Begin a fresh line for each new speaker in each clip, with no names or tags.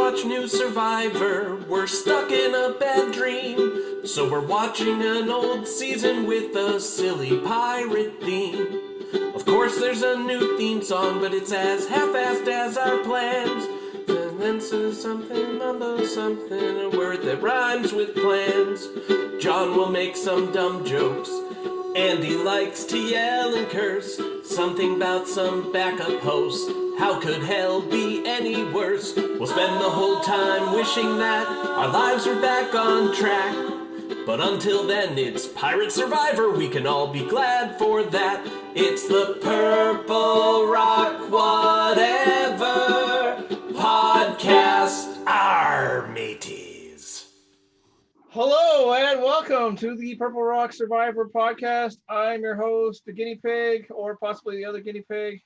watch new Survivor. We're stuck in a bad dream. So we're watching an old season with a silly pirate theme. Of course there's a new theme song, but it's as half-assed as our plans. And then something, mumbo something, a word that rhymes with plans. John will make some dumb jokes. Andy likes to yell and curse. Something about some backup host. How could hell be any worse? We'll spend the whole time wishing that our lives were back on track. But until then, it's Pirate Survivor. We can all be glad for that. It's the Purple Rock Whatever Podcast, our mateys.
Hello and welcome to the Purple Rock Survivor Podcast. I'm your host, the guinea pig, or possibly the other guinea pig.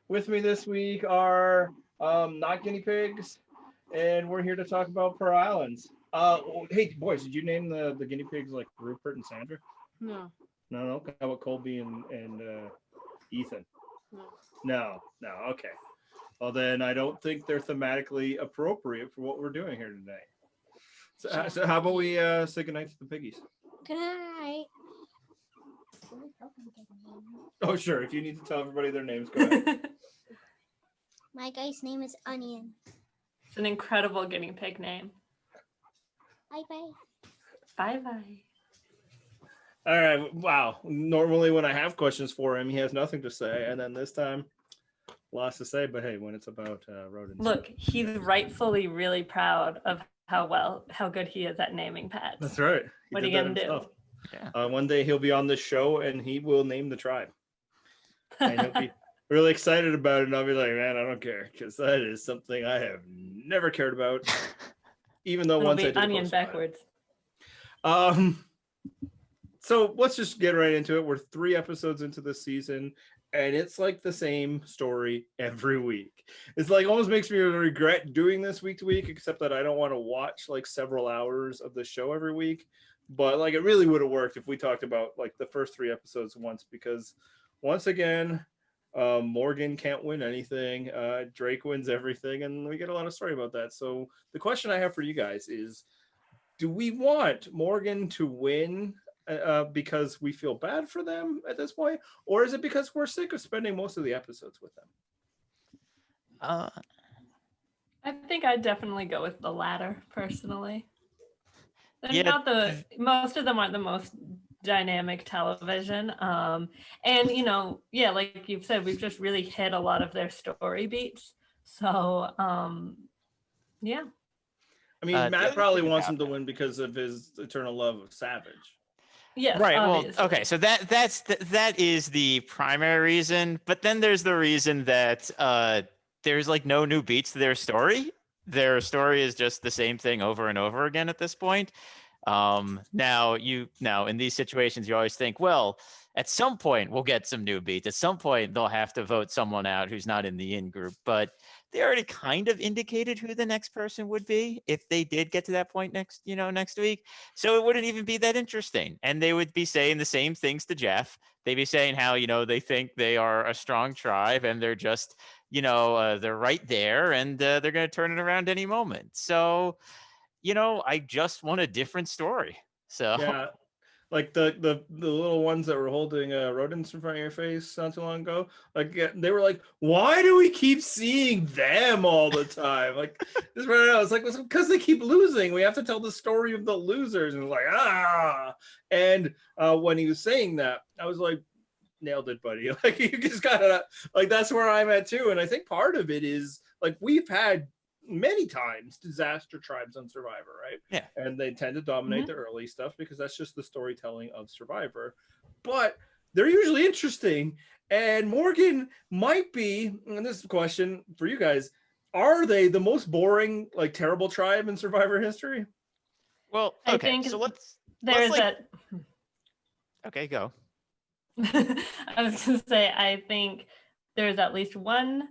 With me this week are not guinea pigs, and we're here to talk about Pearl Islands. Hey, boys, did you name the guinea pigs like Rupert and Sandra?
No.
No. Okay. How about Colby and Ethan? No. Okay. Well, then I don't think they're thematically appropriate for what we're doing here today. So how about we say goodnight to the piggies?
Good night.
Oh, sure. If you need to tell everybody their names, go ahead.
My guy's name is Onion.
It's an incredible guinea pig name.
Bye-bye.
Bye-bye.
All right. Wow. Normally when I have questions for him, he has nothing to say. And then this time, lots to say. But hey, when it's about rodents.
Look, he's rightfully really proud of how good he is at naming pets.
That's right.
What are you going to do?
Yeah. One day he'll be on this show and he will name the tribe. And he'll be really excited about it. And I'll be like, man, I don't care. Because that is something I have never cared about. Even though once I did
onion backwards.
So let's just get right into it. We're 3 episodes into the season, and it's like the same story every week. It's like almost makes me regret doing this week to week, except that I don't want to watch like several hours of the show every week. But like it really would have worked if we talked about like the first 3 episodes once, because once again, Morgan can't win anything. Drake wins everything, and we get a lot of story about that. So the question I have for you guys is, do we want Morgan to win because we feel bad for them at this point, or is it because we're sick of spending most of the episodes with them?
I think I'd definitely go with the latter, personally.
Yeah.
Most of them aren't the most dynamic television. And, like you've said, we've just really hit a lot of their story beats. So, yeah.
I mean, Matt probably wants him to win because of his eternal love of Savage.
Yes,
right.
Obviously.
Well, okay. So that is the primary reason, but then there's the reason that there's like no new beats to their story. Their story is just the same thing over and over again at this point. Now in these situations, you always think, well, at some point we'll get some new beats. At some point they'll have to vote someone out who's not in the in group, but they already kind of indicated who the next person would be if they did get to that point next week. So it wouldn't even be that interesting. And they would be saying the same things to Jeff. They'd be saying how, they think they are a strong tribe and they're just, they're right there and they're going to turn it around any moment. So, I just want a different story. So
yeah, like the little ones that were holding rodents in front of your face not too long ago, like they were like, why do we keep seeing them all the time? Like this right now, it's like it's because they keep losing. We have to tell the story of the losers, and like And when he was saying that, I was like, nailed it, buddy. Like you just gotta like that's where I'm at too. And I think part of it is like we've had many times disaster tribes on Survivor, right?
Yeah.
And they tend to dominate the early stuff because that's just the storytelling of Survivor. But they're usually interesting. And Morgan might be, and this is a question for you guys, are they the most boring, like terrible tribe in Survivor history?
Well,
I
okay.
think
So let's Okay, go.
I was going to say, I think there's at least one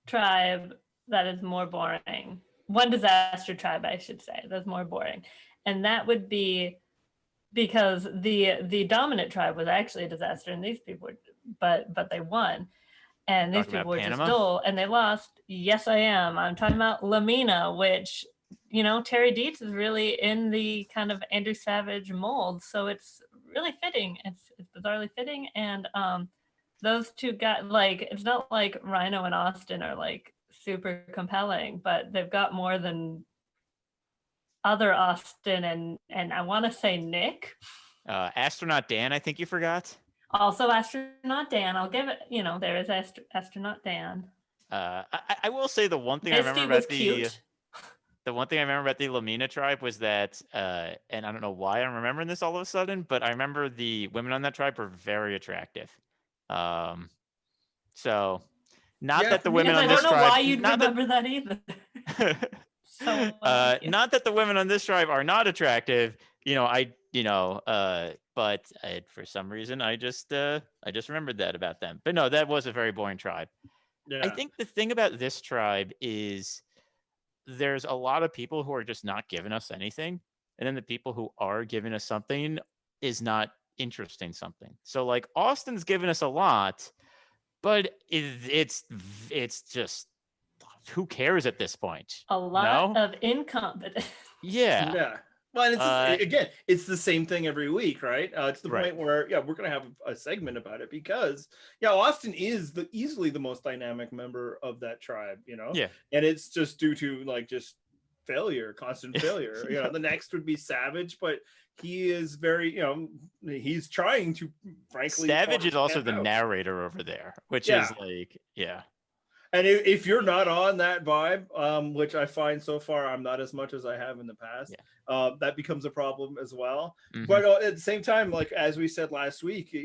tribe that is more boring. One disaster tribe, I should say, that's more boring. And that would be because the dominant tribe was actually a disaster, and these people were, but they won. And these people were just dull, and they lost. Yes, I am. I'm talking about Lamina, which Terry Dietz is really in the kind of Andrew Savage mold, so it's really fitting. It's bizarrely fitting, and those two guys, like, it's not like Rhino and Osten are like super compelling, but they've got more than other Osten and I want to say Nick.
Astronaut Dan, I think you forgot.
Also Astronaut Dan. I'll give it, there is Astronaut Dan.
I will say the one thing I
Misty
remember
was
about the
cute.
the one thing I remember about the Lamina tribe was that, and I don't know why I'm remembering this all of a sudden, but I remember the women on that tribe were very attractive. So not
Yeah,
that the
for me,
women
Because
on
I
this
don't know
tribe,
why you'd
not that
remember that either. So thank you.
not that the women on this tribe are not attractive, but for some reason I just remembered that about them. But no, that was a very boring tribe.
Yeah.
I think the thing about this tribe is there's a lot of people who are just not giving us anything, and then the people who are giving us something is not interesting something. So like Austin's giving us a lot, but it's just, who cares at this point?
A lot
No?
of incompetence.
Yeah.
Yeah. Well, and again, it's the same thing every week, right? It's the
Right.
point where, we're going to have a segment about it because, Austin is easily the most dynamic member of that tribe,
Yeah.
and it's just due to like just failure, constant failure.
Yeah.
The next would be Savage, but he is very, he's trying to, frankly,
Savage is also
stand
the
out.
narrator over there, which
Yeah.
is like, yeah.
And if you're not on that vibe, which I find so far I'm not as much as I have in the past, that becomes a problem as well.
Mhm.
But at the same time, like as we said last week,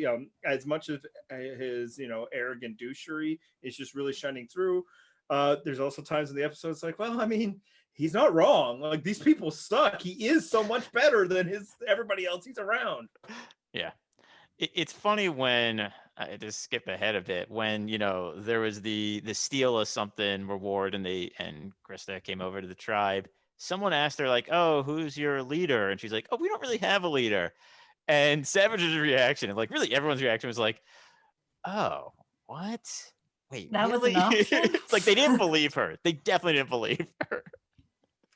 as much as his arrogant douchery is just really shining through, there's also times in the episodes like, well, I mean, he's not wrong. Like these people suck. He is so much better than everybody else he's around.
Yeah. It's funny when I just skip ahead a bit when there was the steal of something reward and Krista came over to the tribe. Someone asked her like, "Oh, who's your leader?" And she's like, "Oh, we don't really have a leader." And Savage's reaction, and like really everyone's reaction was like, "Oh, what? Wait,
That was
really?"
an option?
It's like they didn't believe her. They definitely didn't believe her.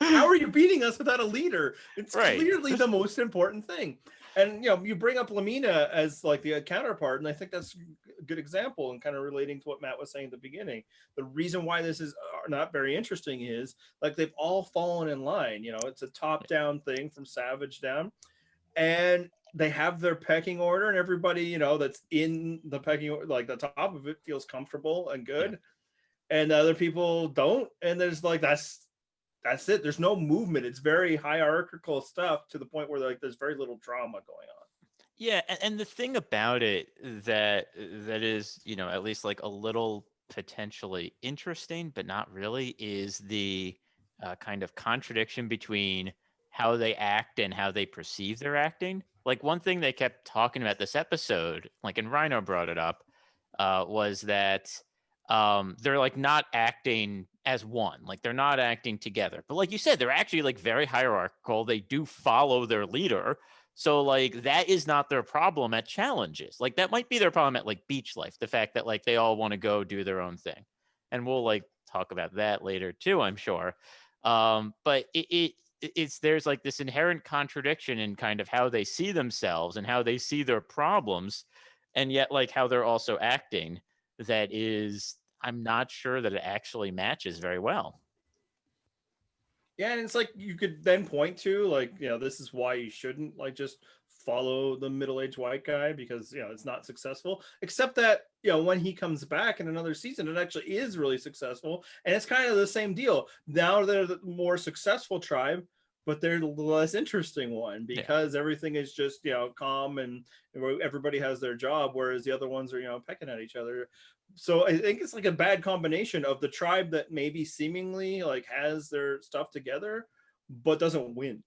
How are you beating us without a leader? It's
Right.
clearly the most important thing. And you bring up Lamina as like the counterpart, and I think that's a good example and kind of relating to what Matt was saying at the beginning. The reason why this is not very interesting is like they've all fallen in line. It's a top-down thing from Savage down, and they have their pecking order, and everybody that's in the pecking order, like the top of it, feels comfortable and good, and the other people don't. And there's like that's it. There's no movement. It's very hierarchical stuff to the point where like there's very little drama going on.
Yeah, and the thing about it that is, at least like a little potentially interesting, but not really, is the kind of contradiction between how they act and how they perceive their acting. Like one thing they kept talking about this episode, like, and Rhino brought it up, was that they're like not acting as one, like they're not acting together. But like you said, they're actually like very hierarchical. They do follow their leader. So like that is not their problem at challenges. Like that might be their problem at like beach life, the fact that like they all want to go do their own thing. And we'll like talk about that later too, I'm sure. But it's there's like this inherent contradiction in kind of how they see themselves and how they see their problems, and yet like how they're also acting. That is, I'm not sure that it actually matches very well.
Yeah, and it's like you could then point to like, this is why you shouldn't like just follow the middle-aged white guy because it's not successful. Except that when he comes back in another season, it actually is really successful, and it's kind of the same deal. Now they're the more successful tribe, but they're the less interesting one because everything is just calm and everybody has their job, whereas the other ones are pecking at each other. So I think it's like a bad combination of the tribe that maybe seemingly like has their stuff together but doesn't win.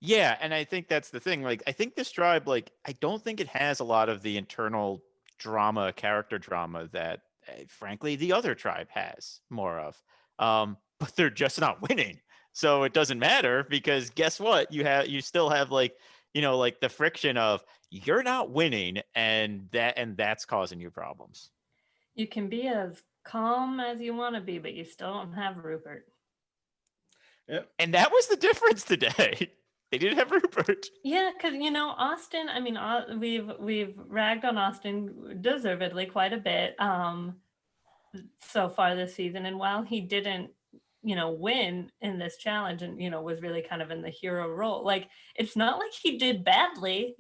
Yeah, and I think that's the thing. Like I think this tribe, like I don't think it has a lot of the internal drama, character drama that frankly the other tribe has more of. But they're just not winning. So it doesn't matter because guess what? You still have like, like the friction of you're not winning and that's causing you problems.
You can be as calm as you want to be, but you still don't have Rupert.
And that was the difference today. They didn't have Rupert.
Yeah, because Osten. I mean, we've ragged on Osten deservedly quite a bit so far this season, and while he didn't, win in this challenge, and was really kind of in the hero role, like it's not like he did badly,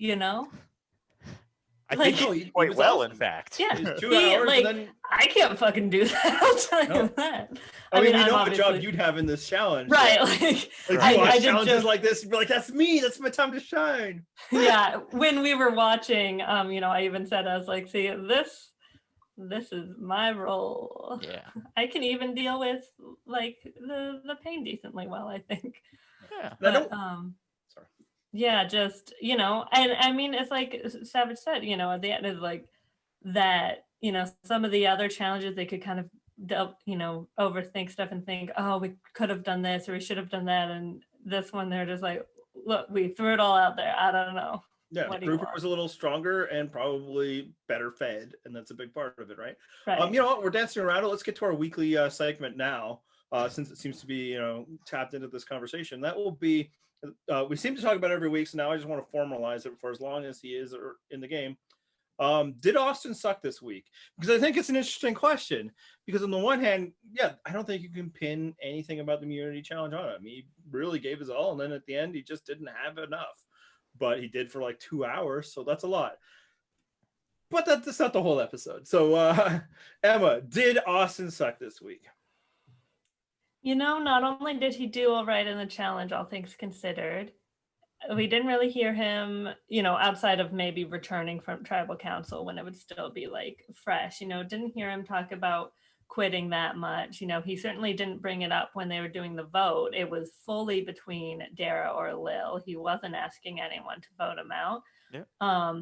I
Like-
think
No,
he
he
did quite
was
well,
awesome.
in fact.
Yeah,
It was 2
he,
hours,
like,
and then
I can't fucking do that. I'll tell
No.
you that.
I mean, we
I'm
know what job
obviously-
you'd have in this challenge.
Right,
though.
like
Like
Right.
you watch
I did
challenges
just-
like this, you'd be like, "That's me. That's my time to shine."
yeah, when we were watching, I even said, I was like, see, this is my role.
Yeah.
I can even deal with like the pain decently well, I think.
Yeah.
And I
But,
don't- Sorry.
yeah, just and I mean, it's like Savage said, at the end of like that, some of the other challenges they could kind of overthink stuff and think, oh, we could have done this or we should have done that, and this one they're just like, look, we threw it all out there. I don't know.
Yeah,
What do you
Rupert
want?
was a little stronger and probably better fed, and that's a big part of it, right?
Right.
You know what? We're dancing around it. Let's get to our weekly segment now, since it seems to be tapped into this conversation. That will be. We seem to talk about it every week, so now I just want to formalize it for as long as he is in the game. Did Osten suck this week? Because I think it's an interesting question. Because on the one hand, yeah, I don't think you can pin anything about the immunity challenge on him. He really gave his all, and then at the end, he just didn't have enough. But he did for like 2 hours, so that's a lot. But that's not the whole episode. So, Emma, did Osten suck this week?
Not only did he do all right in the challenge, all things considered, we didn't really hear him, outside of maybe returning from tribal council when it would still be like fresh, didn't hear him talk about quitting that much. He certainly didn't bring it up when they were doing the vote. It was fully between Darrah or Lil. He wasn't asking anyone to vote him out.
Yeah.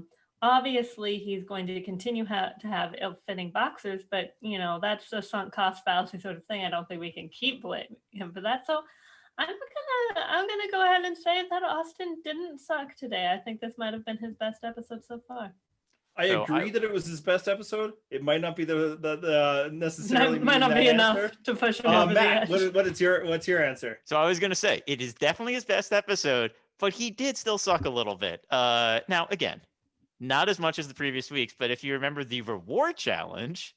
Obviously he's going to continue to have ill-fitting boxers, but that's a sunk cost fallacy sort of thing. I don't think we can keep blaming him for that. So I'm gonna go ahead and say that Osten didn't suck today. I think this might have been his best episode so far.
I
So
agree that it was his best episode. It might not be the necessarily
That might not
mean
be
that
enough
answer.
to push him over
Matt,
the edge.
what's your answer?
So I was gonna say it is definitely his best episode, but he did still suck a little bit. Now again, not as much as the previous weeks, but if you remember the reward challenge,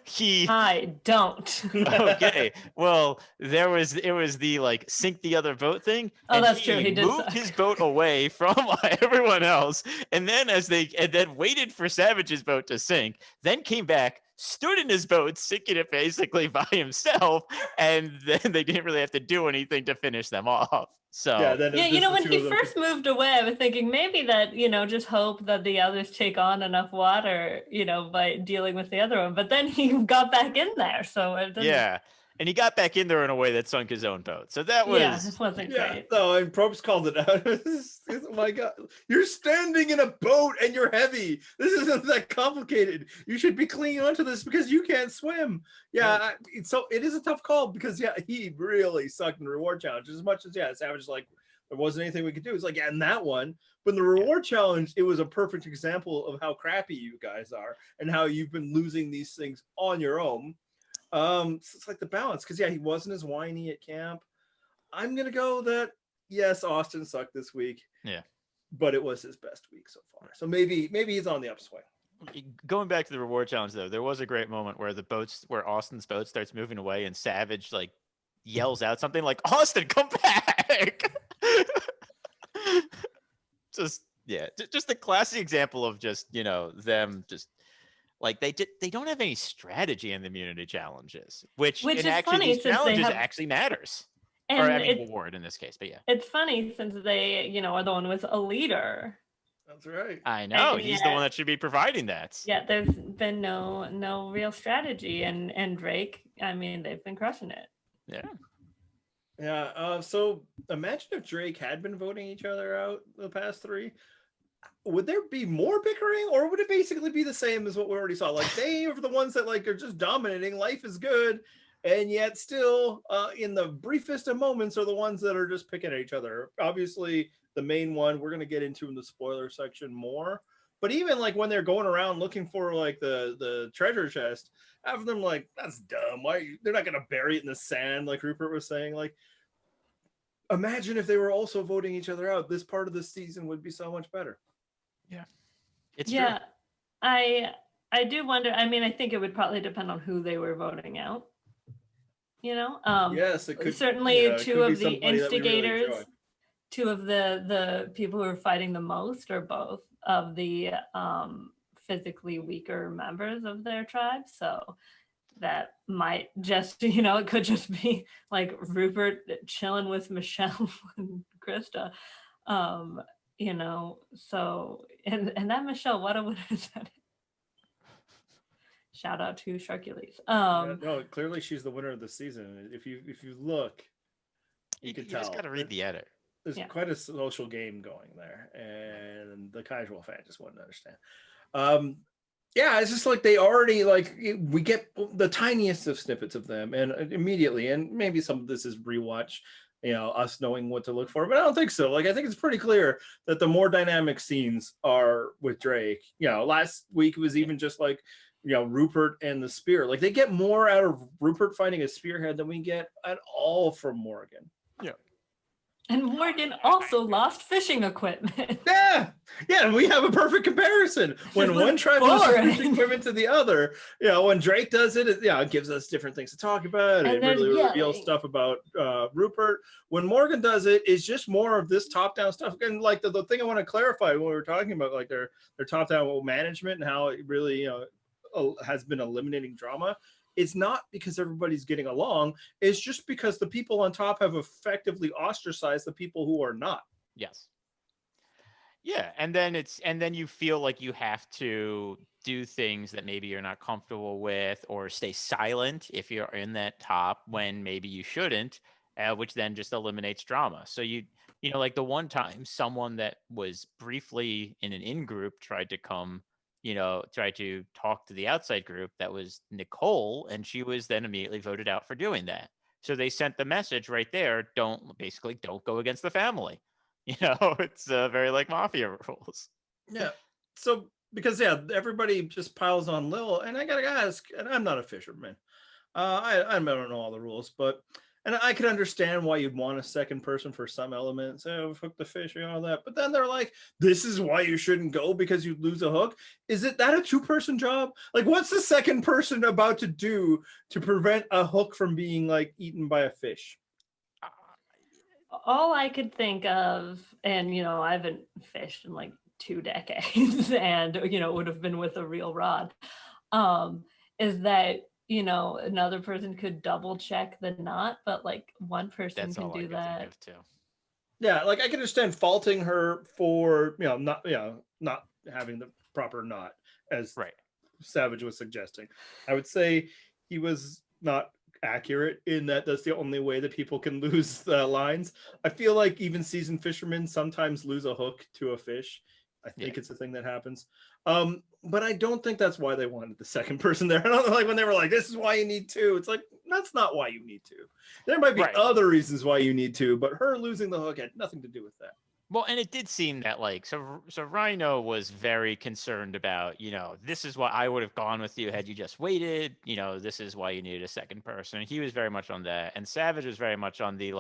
he
I don't.
okay. Well, it was the like sink the other boat thing.
Oh,
and
that's true. He did
moved
suck.
his boat away from everyone else, and then then waited for Savage's boat to sink, then came back, stood in his boat, sinking it basically by himself, and then they didn't really have to do anything to finish them off. So
Yeah, then
Yeah,
just the
when
two
he
of them.
first moved away, I was thinking maybe that, just hope that the others take on enough water, by dealing with the other one. But then he got back in there. So it doesn't,
yeah, and he got back in there in a way that sunk his own boat. So that was
yeah, it wasn't
Yeah,
great.
no, and Probst called it out. Oh my God, you're standing in a boat and you're heavy. This isn't that complicated. You should be clinging onto this because you can't swim. Yeah, so it is a tough call because he really sucked in the reward challenge as much as Savage is like there wasn't anything we could do. It's like in that one, but in the reward challenge, it was a perfect example of how crappy you guys are and how you've been losing these things on your own. So it's like the balance because he wasn't as whiny at camp. I'm gonna go that yes, Osten sucked this week.
Yeah.
But it was his best week so far. So maybe he's on the upswing.
going back to the reward challenge though. There was a great moment where Austin's boat starts moving away and Savage like yells out something like, "Austin, come back!" Just the classic example of just them just like they don't have any strategy in the immunity challenges, which
Which
in
is
actually
funny
these
since they
challenges
have-
actually matters.
And
Or I mean
it's,
reward in this case, but yeah.
it's funny since they, are the one with a leader.
That's right.
I know
And
he's the
yet-
one that should be providing that.
Yeah, there's been no real strategy, and Drake, I mean, they've been crushing it.
Yeah.
Yeah. So imagine if Drake had been voting each other out the past three. Would there be more bickering, or would it basically be the same as what we already saw? Like they are the ones that like are just dominating. Life is good, and yet still, in the briefest of moments, are the ones that are just picking at each other. Obviously, the main one we're gonna get into in the spoiler section more. But even like when they're going around looking for like the treasure chest, half of them like that's dumb. Why they're not gonna bury it in the sand like Rupert was saying. Like imagine if they were also voting each other out. This part of the season would be so much better.
It's
Yeah,
true.
I do wonder. I mean, I think it would probably depend on who they were voting out.
Yes, it could
Certainly
it
two
could be
of the
somebody that we really
instigators,
enjoy.
two of the people who are fighting the most are both of the physically weaker members of their tribe. So that might just, it could just be like Rupert chilling with Michelle and Krista. So and that Michelle, what a winner is that? Shout out to Sharkules.
No, clearly she's the winner of the season. If you look, you can tell.
Just got to read the edit.
There's
Yeah.
quite a social game going there, and the casual fan just wouldn't understand. Yeah, it's just like they already we get the tiniest of snippets of them, and immediately, and maybe some of this is rewatch, us knowing what to look for, but I don't think so. Like, I think it's pretty clear that the more dynamic scenes are with Drake. Last week it was even just like, Rupert and the spear. Like, they get more out of Rupert finding a spearhead than we get at all from Morgan.
Yeah.
And Morgan also lost fishing equipment.
Yeah, we have a perfect comparison. When one tribe loses fishing equipment to the other, when Drake does it, it gives us different things to talk about.
And
It really reveals stuff about Rupert. When Morgan does it, it's just more of this top-down stuff. And like the thing I want to clarify when we were talking about like their top-down management and how it really has been eliminating drama. It's not because everybody's getting along. It's just because the people on top have effectively ostracized the people who are not.
Yes. Yeah, and then you feel like you have to do things that maybe you're not comfortable with, or stay silent if you're in that top when maybe you shouldn't, which then just eliminates drama. So like the one time someone that was briefly in an in-group tried to talk to the outside group, that was Nicole, and she was then immediately voted out for doing that. So they sent the message right there, don't go against the family. It's very like mafia rules.
Yeah. So because everybody just piles on Lil, and I gotta ask, and I'm not a fisherman. I don't know all the rules, and I can understand why you'd want a second person for some elements of hook the fish and all that. But then they're like, this is why you shouldn't go because you'd lose a hook. Is that a 2-person job? Like, what's the second person about to do to prevent a hook from being like eaten by a fish?
All I could think of, and I haven't fished in like 2 decades, and would have been with a real rod, is that another person could double check the knot, but like one person can do that
too.
Yeah, like I can understand faulting her for not having the proper knot, as
right.
Savage was suggesting. I would say he was not accurate in that's the only way that people can lose lines. I feel like even seasoned fishermen sometimes lose a hook to a fish. I think it's a thing that happens. But I don't think that's why they wanted the second person there. I don't know, like when they were like, this is why you need 2. It's like, that's not why you need 2. There might be other reasons why you need 2, but her losing the hook had nothing to do with that.
Well, and it did seem that so Rhino was very concerned about, this is why I would have gone with you had you just waited. This is why you needed a second person. He was very much on that. And Savage was very much on the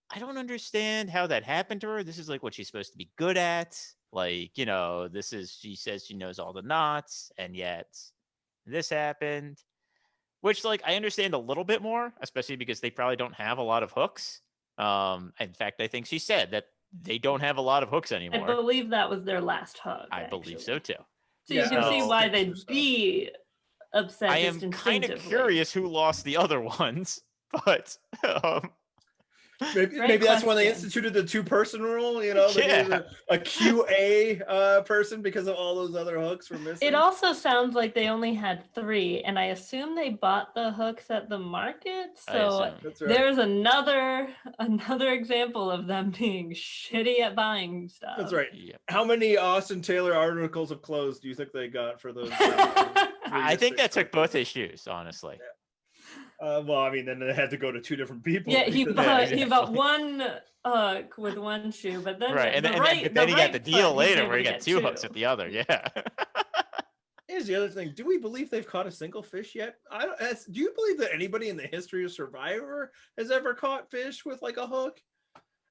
I don't how that happened to her. This is like what she's supposed to be good at. She says she knows all the knots, and yet this happened. Which I understand a little bit more, especially because they probably don't have a lot of hooks. In fact, I think she said that they don't have a lot of hooks anymore.
I believe that was their last hook.
I believe so too.
So you can see why they'd be upset.
I am kind of curious who lost the other ones, but
maybe that's when they instituted the 2-person rule. They needed a QA person because of all those other hooks were missing.
It also sounds like they only had 3, and I assume they bought the hooks at the market. So there's another example of them being shitty at buying stuff.
That's right. Yep. How many Austin Taylor articles of clothes do you think they got for those?
I think that took both issues, honestly.
Yeah. Well, I mean, then they had to go to 2 different people.
Yeah, he bought one hook with one shoe, but then
and then he got the deal later where he got 2 hooks with the other. Yeah.
Here's the other thing: do we believe they've caught a single fish yet? Do you believe that anybody in the history of Survivor has ever caught fish with like a hook?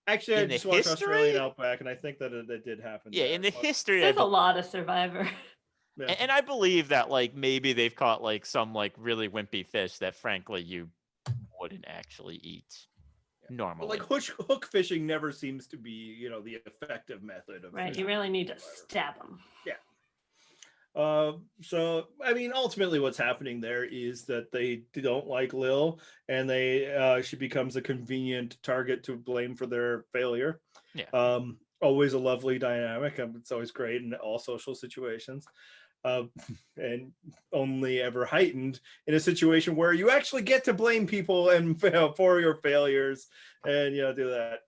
Actually, I
in the
just watched Australian
history?
Outback, and I think that that did happen.
Yeah,
there.
in the history,
There's a lot of Survivor.
Yeah.
and I believe that like maybe they've caught like some like really wimpy fish that frankly you wouldn't actually eat
But
normally.
like hook fishing never seems to be, the effective method of
Right.
fishing.
You really need to stab them.
So I mean, ultimately, what's happening there is that they don't like Lil, and she becomes a convenient target to blame for their failure.
Yeah.
Always a lovely dynamic. It's always great in all social situations, and only ever heightened in a situation where you actually get to blame people and for your failures, and do that.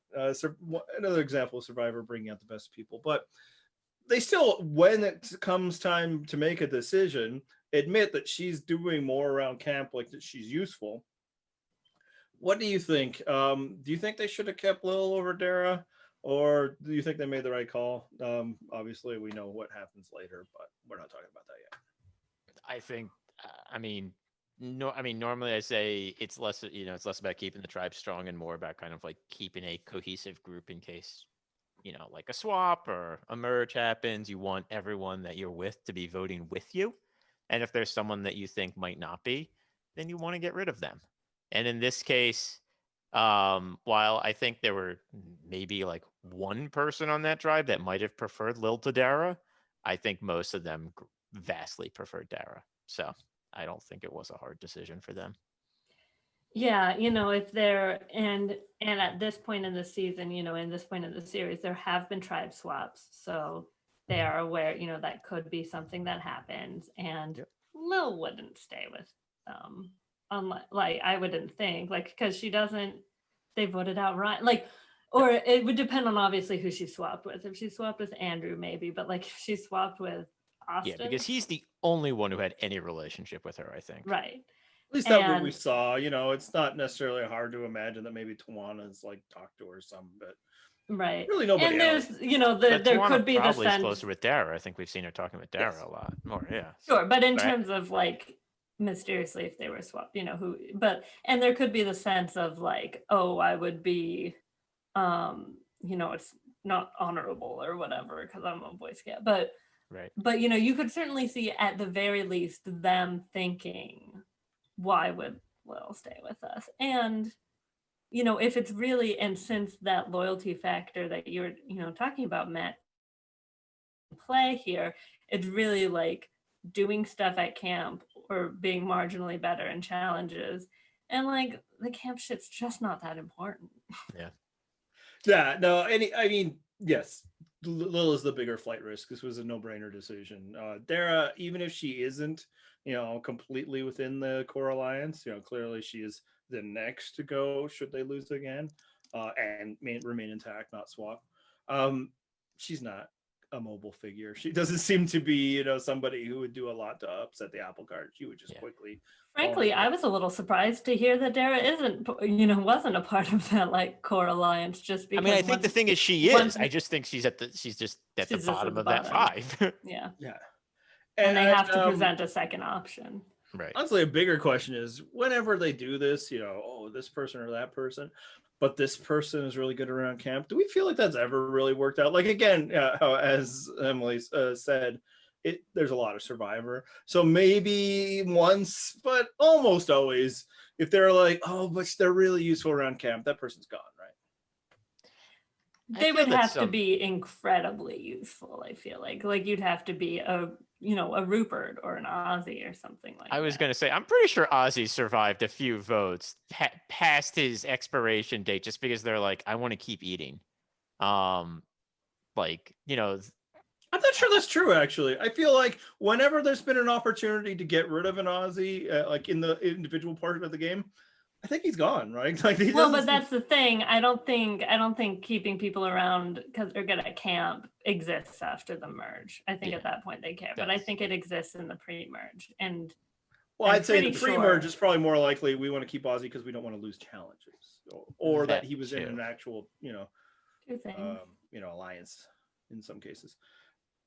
Another example of Survivor bringing out the best people, but they still, when it comes time to make a decision, admit that she's doing more around camp, like that she's useful. What do you think? Do you think they should have kept Lil over Darrah, or do you think they made the right call? Obviously, we know what happens later, but we're not talking about that yet.
I think, I mean, no, I mean, normally I say it's less, it's less about keeping the tribe strong and more about kind of like keeping a cohesive group in case, like a swap or a merge happens. You want everyone that you're with to be voting with you. And if there's someone that you think might not be, then you want to get rid of them. And in this case, while I think there were maybe like one person on that tribe that might have preferred Lil to Darrah, I think most of them vastly preferred Darrah. So I don't think it was a hard decision for them.
Yeah, if they're and at this point in the season, in this point in the series, there have been tribe swaps, so they are aware, that could be something that happens, and
Yep.
Lil wouldn't stay with unlike, like, I wouldn't think, like, because she doesn't. They voted out Ryan, like, or it would depend on obviously who she swapped with. If she swapped with Andrew, maybe, but like if she swapped with Osten,
Yeah, because he's the only one who had any relationship with her, I think.
right.
At least that's what we saw. It's not necessarily hard to imagine that maybe Tawana's like talked to her or something, but
right.
really nobody
and
else.
There's, there
Tawana
could be the
probably is
sense
closer with Darrah. I think we've seen her talking with Darrah a lot more. Yeah.
Sure, but in
Right.
terms of like mysteriously if they were swapped, and there could be the sense of like, oh, I would be, it's not honorable or whatever because I'm a Boy Scout, but
Right.
But you could certainly see at the very least them thinking, why would Lil stay with us? And if it's really, and since that loyalty factor that you're talking about, Matt, play here, it's really like doing stuff at camp or being marginally better in challenges, and like the camp shit's just not that important.
Yeah, no, I mean, yes, Lil is the bigger flight risk. This was a no-brainer decision. Darrah, even if she isn't, completely within the core alliance, clearly she is the next to go should they lose again, and remain intact, not swap. She's not a mobile figure. She doesn't seem to be, somebody who would do a lot to upset the apple cart. She would just quickly.
Frankly, I was a little surprised to hear that Darrah wasn't a part of that like core alliance. Just because
I think the thing is she is. I just think she's just at the bottom of that five.
Yeah.
And
they have to present a second option.
Right.
Honestly, a bigger question is whenever they do this, this person or that person, but this person is really good around camp. Do we feel like that's ever really worked out? Like, again, as Emily said, there's a lot of Survivor. So maybe once, but almost always, if they're like, oh, but they're really useful around camp, that person's gone, right?
They would have to be incredibly useful, I feel like you'd have to be a Rupert or an Ozzy or something like that.
I was going to say, I'm pretty sure Ozzy survived a few votes past his expiration date just because they're like, I want to keep eating.
I'm not sure that's true, actually. I feel like whenever there's been an opportunity to get rid of an Aussie, like in the individual part of the game, I think he's gone, right? Like,
but that's the thing. I don't think keeping people around because they're good at camp exists after the merge. I think at that point they care, but I think it exists in the pre-merge. And
I'd say the pre-merge is probably more likely we want to keep Aussie because we don't want to lose challenges, or that he was in an actual, alliance in some cases.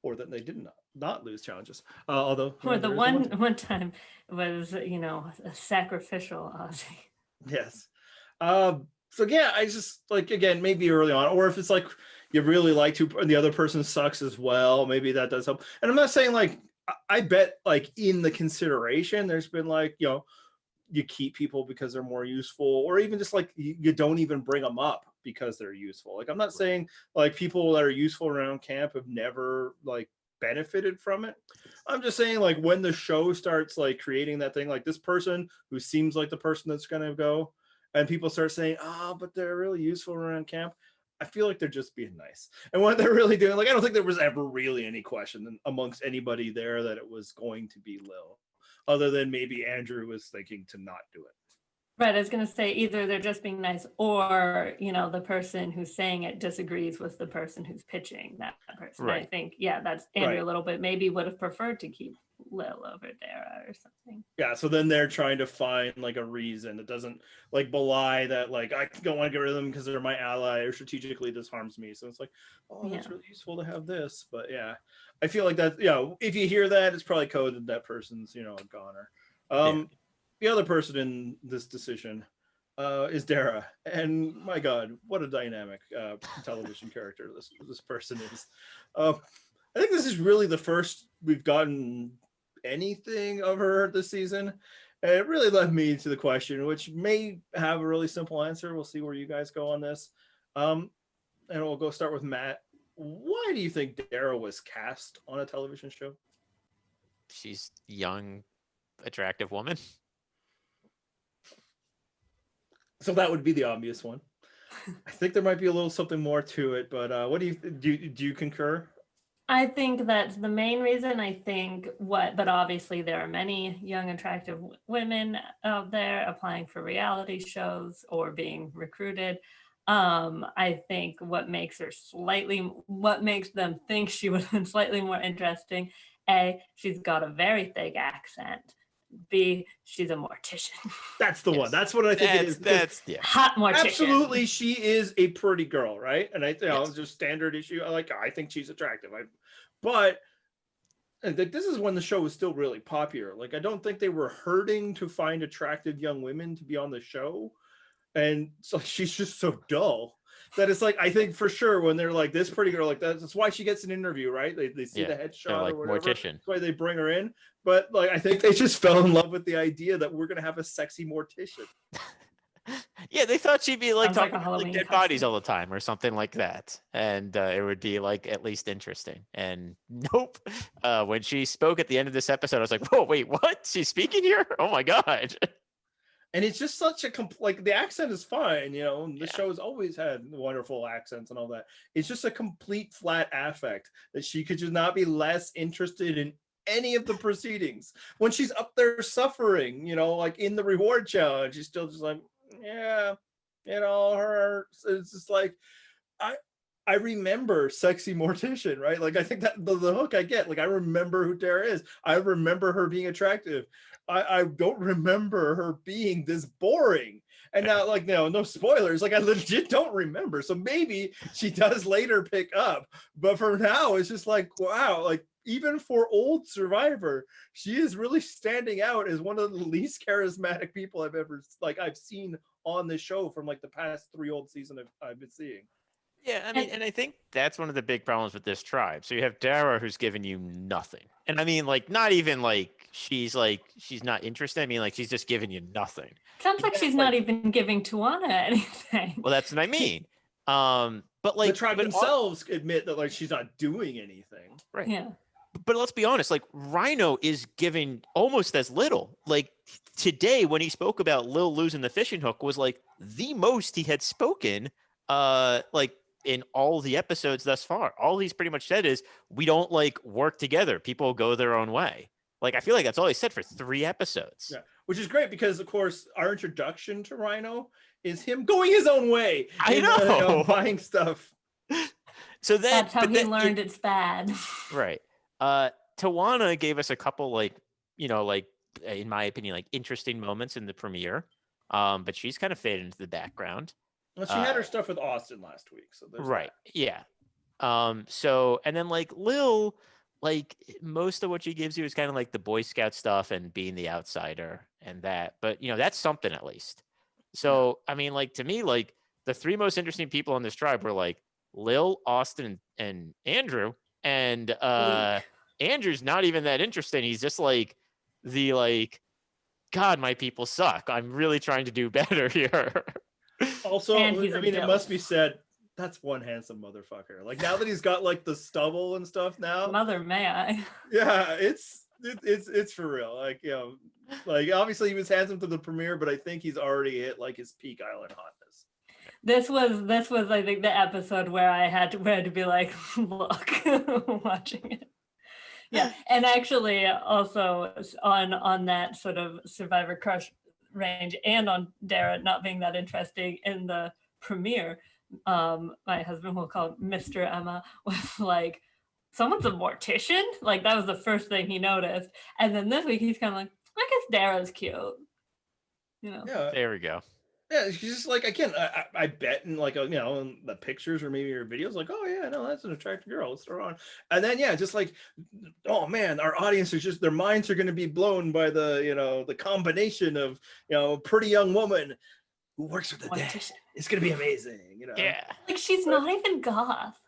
Or that they did not lose challenges. Although,
or the one time was, a sacrificial Aussie.
Yes. So yeah, I just like, again, maybe early on, or if it's like you really like to, and the other person sucks as well, maybe that does help. And I'm not saying like, I bet like in the consideration, there's been like, you keep people because they're more useful, or even just like you don't even bring them up because they're useful. Like I'm not saying like people that are useful around camp have never like benefited from it. I'm just saying like when the show starts like creating that thing, like this person who seems like the person that's going to go, and people start saying, but they're really useful around camp. I feel like they're just being nice. And what they're really doing, like, I don't think there was ever really any question amongst anybody there that it was going to be Lil, other than maybe Andrew was thinking to not do it.
Right, I was going to say either they're just being nice, or the person who's saying it disagrees with the person who's pitching that person.
Right.
I think, that's Andrew
Right.
a little bit. Maybe would have preferred to keep Lil over Darrah or something.
Yeah, so then they're trying to find like a reason that doesn't like belie that like I don't want to get rid of them because they're my ally, or strategically this harms me. So it's like, that's really useful to have this. But yeah, I feel like that, if you hear that, it's probably coded that person's, a goner. The other person in this decision is Darrah. And my God, what a dynamic television character this person is. I think this is really the first we've gotten anything of her this season. And it really led me to the question, which may have a really simple answer. We'll see where you guys go on this. And we'll go start with Matt. Why do you think Darrah was cast on a television show?
She's young, attractive woman.
So that would be the obvious one. I think there might be a little something more to it, but what do you concur?
I think that's the main reason. But obviously there are many young, attractive women out there applying for reality shows or being recruited. I think what makes them think she would have been slightly more interesting. A, she's got a very thick accent. B, she's a mortician.
That's the one. That's what I think it is.
That's
hot mortician.
Absolutely, she is a pretty girl, right? And
Yes.
just standard issue. I think she's attractive. But this is when the show was still really popular. Like I don't think they were hurting to find attractive young women to be on the show, and so she's just so dull that it's like, I think for sure when they're like this pretty girl, like that's why she gets an interview, right? They see the headshot
like
or whatever.
mortician.
That's why they bring her in. But like I think they just fell in love with the idea that we're gonna have a sexy mortician.
Yeah, they thought she'd be like
Sounds like
talking
a
about
Halloween
dead bodies all the time or something like that, and it would be like at least interesting. And nope, when she spoke at the end of this episode, I was like, "Whoa, wait, what? She's speaking here? Oh my god!"
And it's just such a like the accent is fine, the show has always had wonderful accents and all that. It's just a complete flat affect that she could just not be less interested in any of the proceedings. When she's up there suffering, like in the reward challenge, she's still just like, her. It's just like, I remember sexy mortician, right? Like I think that the hook I get, like I remember who Darrah is. I remember her being attractive. I don't remember her being this boring. And now, like, no spoilers. Like I legit don't remember. So maybe she does later pick up. But for now, it's just like, wow, like even for old Survivor, she is really standing out as one of the least charismatic people I've seen on the show from like the past 3 old seasons I've been seeing.
Yeah, I mean, and I think that's one of the big problems with this tribe. So you have Darrah, who's given you nothing, and I mean, like, not even like she's not interested. I mean, like, she's just giving you nothing.
Sounds like she's not even giving Tawana anything.
Well, that's what I mean. But like
the tribe themselves admit that like she's not doing anything.
right?
Yeah.
But let's be honest, like Rhino is giving almost as little. Like today, when he spoke about Lil losing the fishing hook, was like the most he had spoken. Like in all the episodes thus far, all he's pretty much said is we don't like work together. People go their own way. Like I feel like that's all he said for 3 episodes.
Yeah, which is great because of course our introduction to Rhino is him going his own way.
I know.
Buying stuff.
So
that's how he learned it's bad.
Right. Tawana gave us a couple like in my opinion, like interesting moments in the premiere. But she's kind of faded into the background.
Well, she had her stuff with Osten last week, so there's
right. That. Yeah. So and then like Lil, like most of what she gives you is kind of like the Boy Scout stuff and being the outsider and that. But that's something at least. So I mean, like to me, like the three most interesting people on this tribe were like Lil, Austin, and Andrew. And Andrew's not even that interesting. He's just like the like, God, my people suck. I'm really trying to do better here.
Also,
And he's a
I mean, it must
dilf.
be said, that's one handsome motherfucker. Like now that he's got like the stubble and stuff now,
Mother, may I?
yeah, it's for real. Like, you know, like obviously he was handsome to the premiere, but I think he's already hit like his peak island hotness.
This was I think the episode where I had to be like, look, watching it. Yeah, and actually also on that sort of Survivor crush range and on Darrah not being that interesting in the premiere, my husband will call Mr. Emma was like, someone's a mortician? Like that was the first thing he noticed. And then this week he's kind of like, I guess Darrah's cute. You know.
Yeah.
There we go.
Yeah, she's just like, again, I bet in like, you know, in the pictures or maybe your videos, like, oh yeah, no, that's an attractive girl, let's throw her on. And then, yeah, just like, oh man, our audience is just, their minds are going to be blown by the, you know, the combination of, you know, pretty young woman who works with the dead. It's going to be amazing, you know?
Yeah.
Like she's not even goth.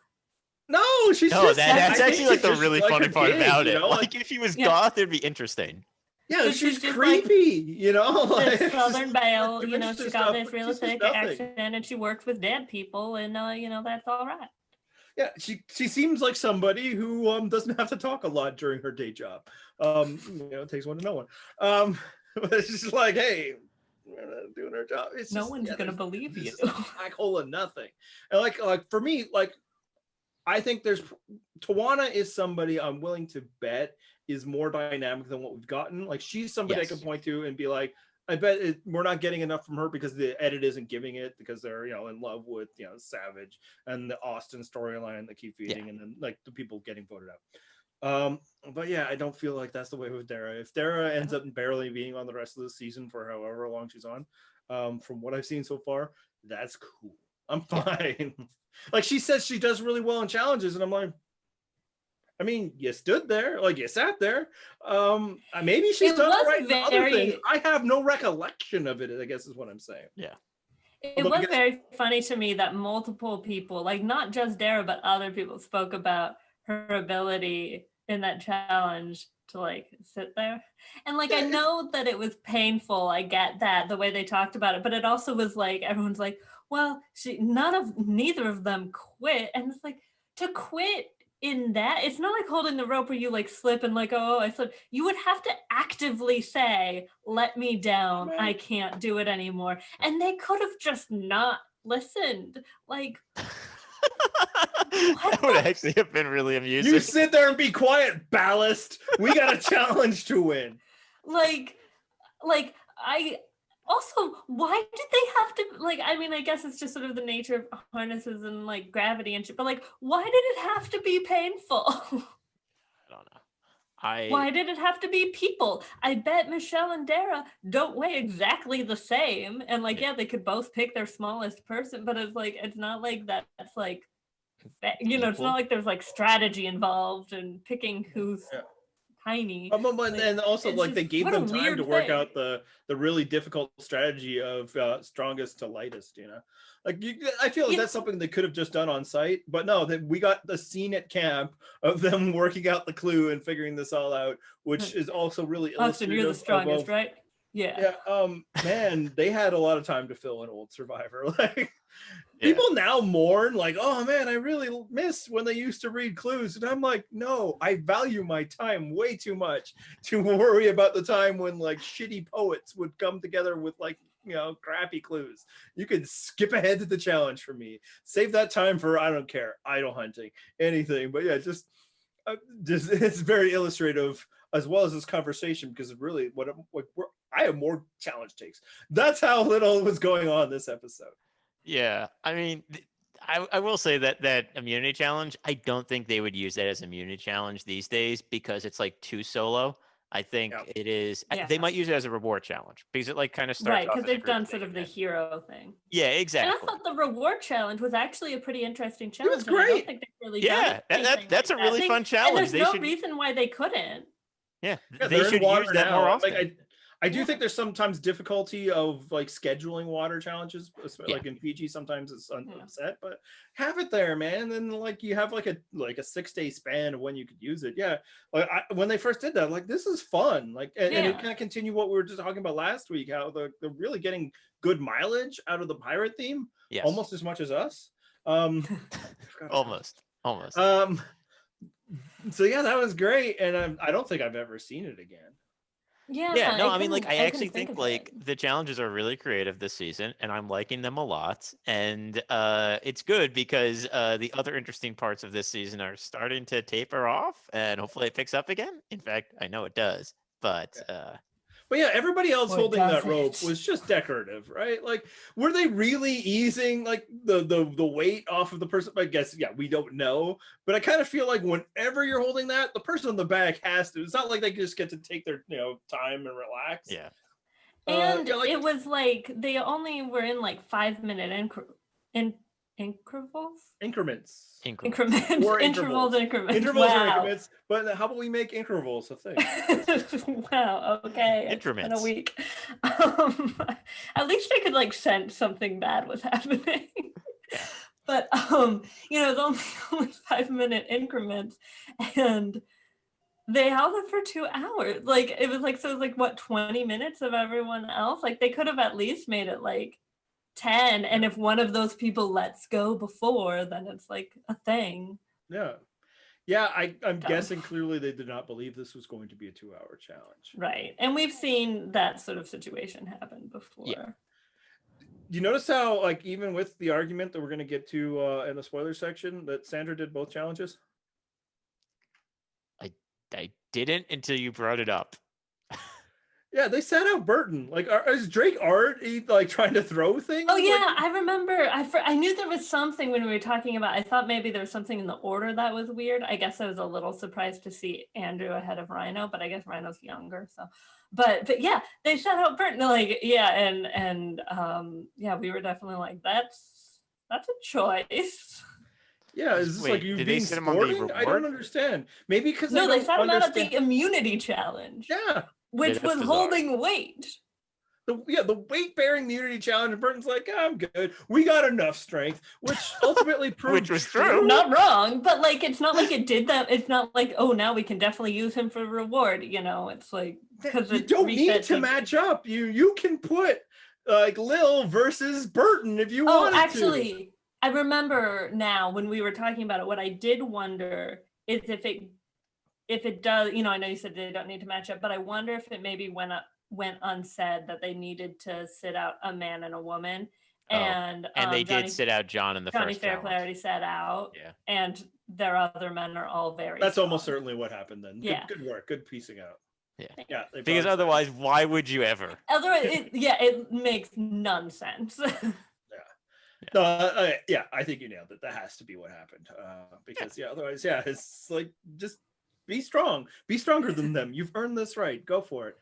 No, she's
No,
just,
that's
I think
actually like
she's
the
just,
really
like,
funny
her
part
gig,
about
you
it.
know?
Like if he was
Yeah.
goth, it'd be interesting.
Yeah,
But
she's
she's just like
creepy, you know?
This
Like,
Southern Belle,
she's
you know,
just
she got
stuff,
this
but
real
she's just
thick
nothing.
accent and she works with dead people and you know, that's all right.
Yeah, she seems like somebody who doesn't have to talk a lot during her day job. You know, it takes one to know one. But it's just like, hey, we're doing her job. It's
No
just,
one's gonna
there's
believe you.
this black hole of nothing. And like for me, like I think there's Tawana is somebody I'm willing to bet is more dynamic than what we've gotten. Like she's somebody I
Yes.
can point to and be like, I bet we're not getting enough from her because the edit isn't giving it because they're, you know, in love with, you know, Savage and the Osten storyline that keep feeding and then like the people getting voted out. But yeah, I don't feel like that's the way with Darrah. If Darrah ends up barely being on the rest of the season for however long she's on, from what I've seen so far, that's cool. I'm fine. Like she says she does really well in challenges, and I'm like, I mean, you stood there, like you sat there. Maybe she's
It
done
was
it right in other things.
very-
I have no recollection of it, I guess is what I'm saying.
It
Although
was
because-
very funny to me that multiple people, like not just Darrah, but other people spoke about her ability in that challenge to like sit there. And like, I know that it was painful. I get that the way they talked about it, but it also was like, everyone's like, well, neither of them quit. And it's like, to quit in that, it's not like holding the rope where you like slip and like, oh, I slipped. You would have to actively say, let me down.
Right.
I can't do it anymore. And they could have just not listened. Like,
That would actually have been really amusing.
You sit there and be quiet, ballast. We got a challenge to win.
like I also, why did they have to, like, I mean, I guess it's just sort of the nature of harnesses and like gravity and shit, but like, why did it have to be painful?
I don't know.
Why did it have to be people? I bet Michelle and Darrah don't weigh exactly the same. And like, yeah, they could both pick their smallest person, but it's like, it's not like that's like, you know, it's
Equal.
not like there's like strategy involved and picking who's tiny.
And also,
it's
like, they
just-
gave
what a
them time
weird
to work
thing.
out the really difficult strategy of strongest to lightest, you know? Like, I feel like
Yeah.
that's something they could have just done on site, but no, that we got the scene at camp of them working out the clue and figuring this all out, which is also really
Austin, you're the
illustrative
strongest,
of,
right? Yeah.
man, they had a lot of time to fill an old Survivor. Like,
Yeah.
people now mourn, like, oh man, I really miss when they used to read clues. And I'm like, no, I value my time way too much to worry about the time when like shitty poets would come together with like, you know, crappy clues. You could skip ahead to the challenge for me. Save that time for, I don't care, idle hunting, anything. But yeah, just it's very illustrative as well as this conversation, because really I have more challenge takes. That's how little was going on this episode.
Yeah, I mean, I will say that immunity challenge, I don't think they would use that as immunity challenge these days because it's like too solo. I think
Yeah.
it is.
Yeah.
They might use it as a reward challenge because it like kind of starts
Right,
off
because
as a
they've
group
done
thing
sort of
and
the
then-
hero thing.
Yeah,
And I
exactly.
thought the reward challenge was actually a pretty interesting challenge.
was
and I
great.
don't think they've really done
Yeah,
anything
that's
like
a really
that.
fun challenge.
And there's
They
no
should.
reason why they couldn't.
Yeah,
Yeah,
they
they're in
should
water
use that more
now.
often.
Like, I do think there's sometimes difficulty of like scheduling water challenges, like in PG. Sometimes it's upset, but have it there, man. Then like you have like a 6-day span of when you could use it. Yeah, like when they first did that, like this is fun. Like and it kind of continue what we were just talking about last week. How they're really getting good mileage out of the pirate theme, almost as much as us.
Almost.
So yeah, that was great, and I don't think I've ever seen it again.
Yeah, no, I mean, like, I actually think like the challenges are really creative this season, and I'm liking them a lot. And it's good because the other interesting parts of this season are starting to taper off, and hopefully it picks up again. In fact, I know it does. But
yeah, everybody else holding that rope was just decorative, right? Like, were they really easing like the weight off of the person? I guess, yeah, we don't know. But I kind of feel like whenever you're holding that, the person on the back has to. It's not like they just get to take their time and relax.
Yeah.
And it was like they only were in like 5-minute increments. Intervals
Intervals are increments, but how about we make intervals a thing?
Wow, okay.
Increments.
In a week. At least I could like sense something bad was happening. But it's only 5-minute increments, and they held it for 2 hours. Like it was like what, 20 minutes of everyone else? Like they could have at least made it like 10, and if one of those people lets go before, then it's like a thing.
Yeah, I'm guessing clearly they did not believe this was going to be a 2-hour challenge.
Right, and we've seen that sort of situation happen before.
Yeah. You notice how, like, even with the argument that we're going to get to in the spoiler section, that Sandra did both challenges?
I didn't until you brought it up.
Yeah, they sat out Burton. Like, is Drake already like trying to throw things?
Oh yeah, I remember. I knew there was something when we were talking about. I thought maybe there was something in the order that was weird. I guess I was a little surprised to see Andrew ahead of Rhino, but I guess Rhino's younger. So, but yeah, they sat out Burton. Like and we were definitely like, that's a choice.
Yeah, is this like you being sporting? I don't understand. Maybe because
no, they sat him out at the immunity challenge.
Yeah.
Which was bizarre. Holding weight.
The weight-bearing immunity challenge, and Burton's like, I'm good. We got enough strength, which ultimately proved
which was true.
Not wrong, but like it's not like it did that. It's not like, oh, now we can definitely use him for reward. It's like because
you don't need to match up. You can put like Lil versus Burton if you wanted to.
Oh, actually, I remember now when we were talking about it. What I did wonder is if it does, I know you said they don't need to match up, but I wonder if it maybe went unsaid that they needed to sit out a man and a woman. And
they did sit out John in the
Johnny
first
Fairplay already sat out.
Yeah.
And their other men are all very
That's
strong.
Almost certainly what happened then.
Yeah.
Good work. Good piecing out.
Yeah. Because otherwise, why would you ever?
Otherwise, it makes none sense.
No, I think you nailed it. That has to be what happened. Because otherwise, it's like just be strong. Be stronger than them. You've earned this right. Go for it.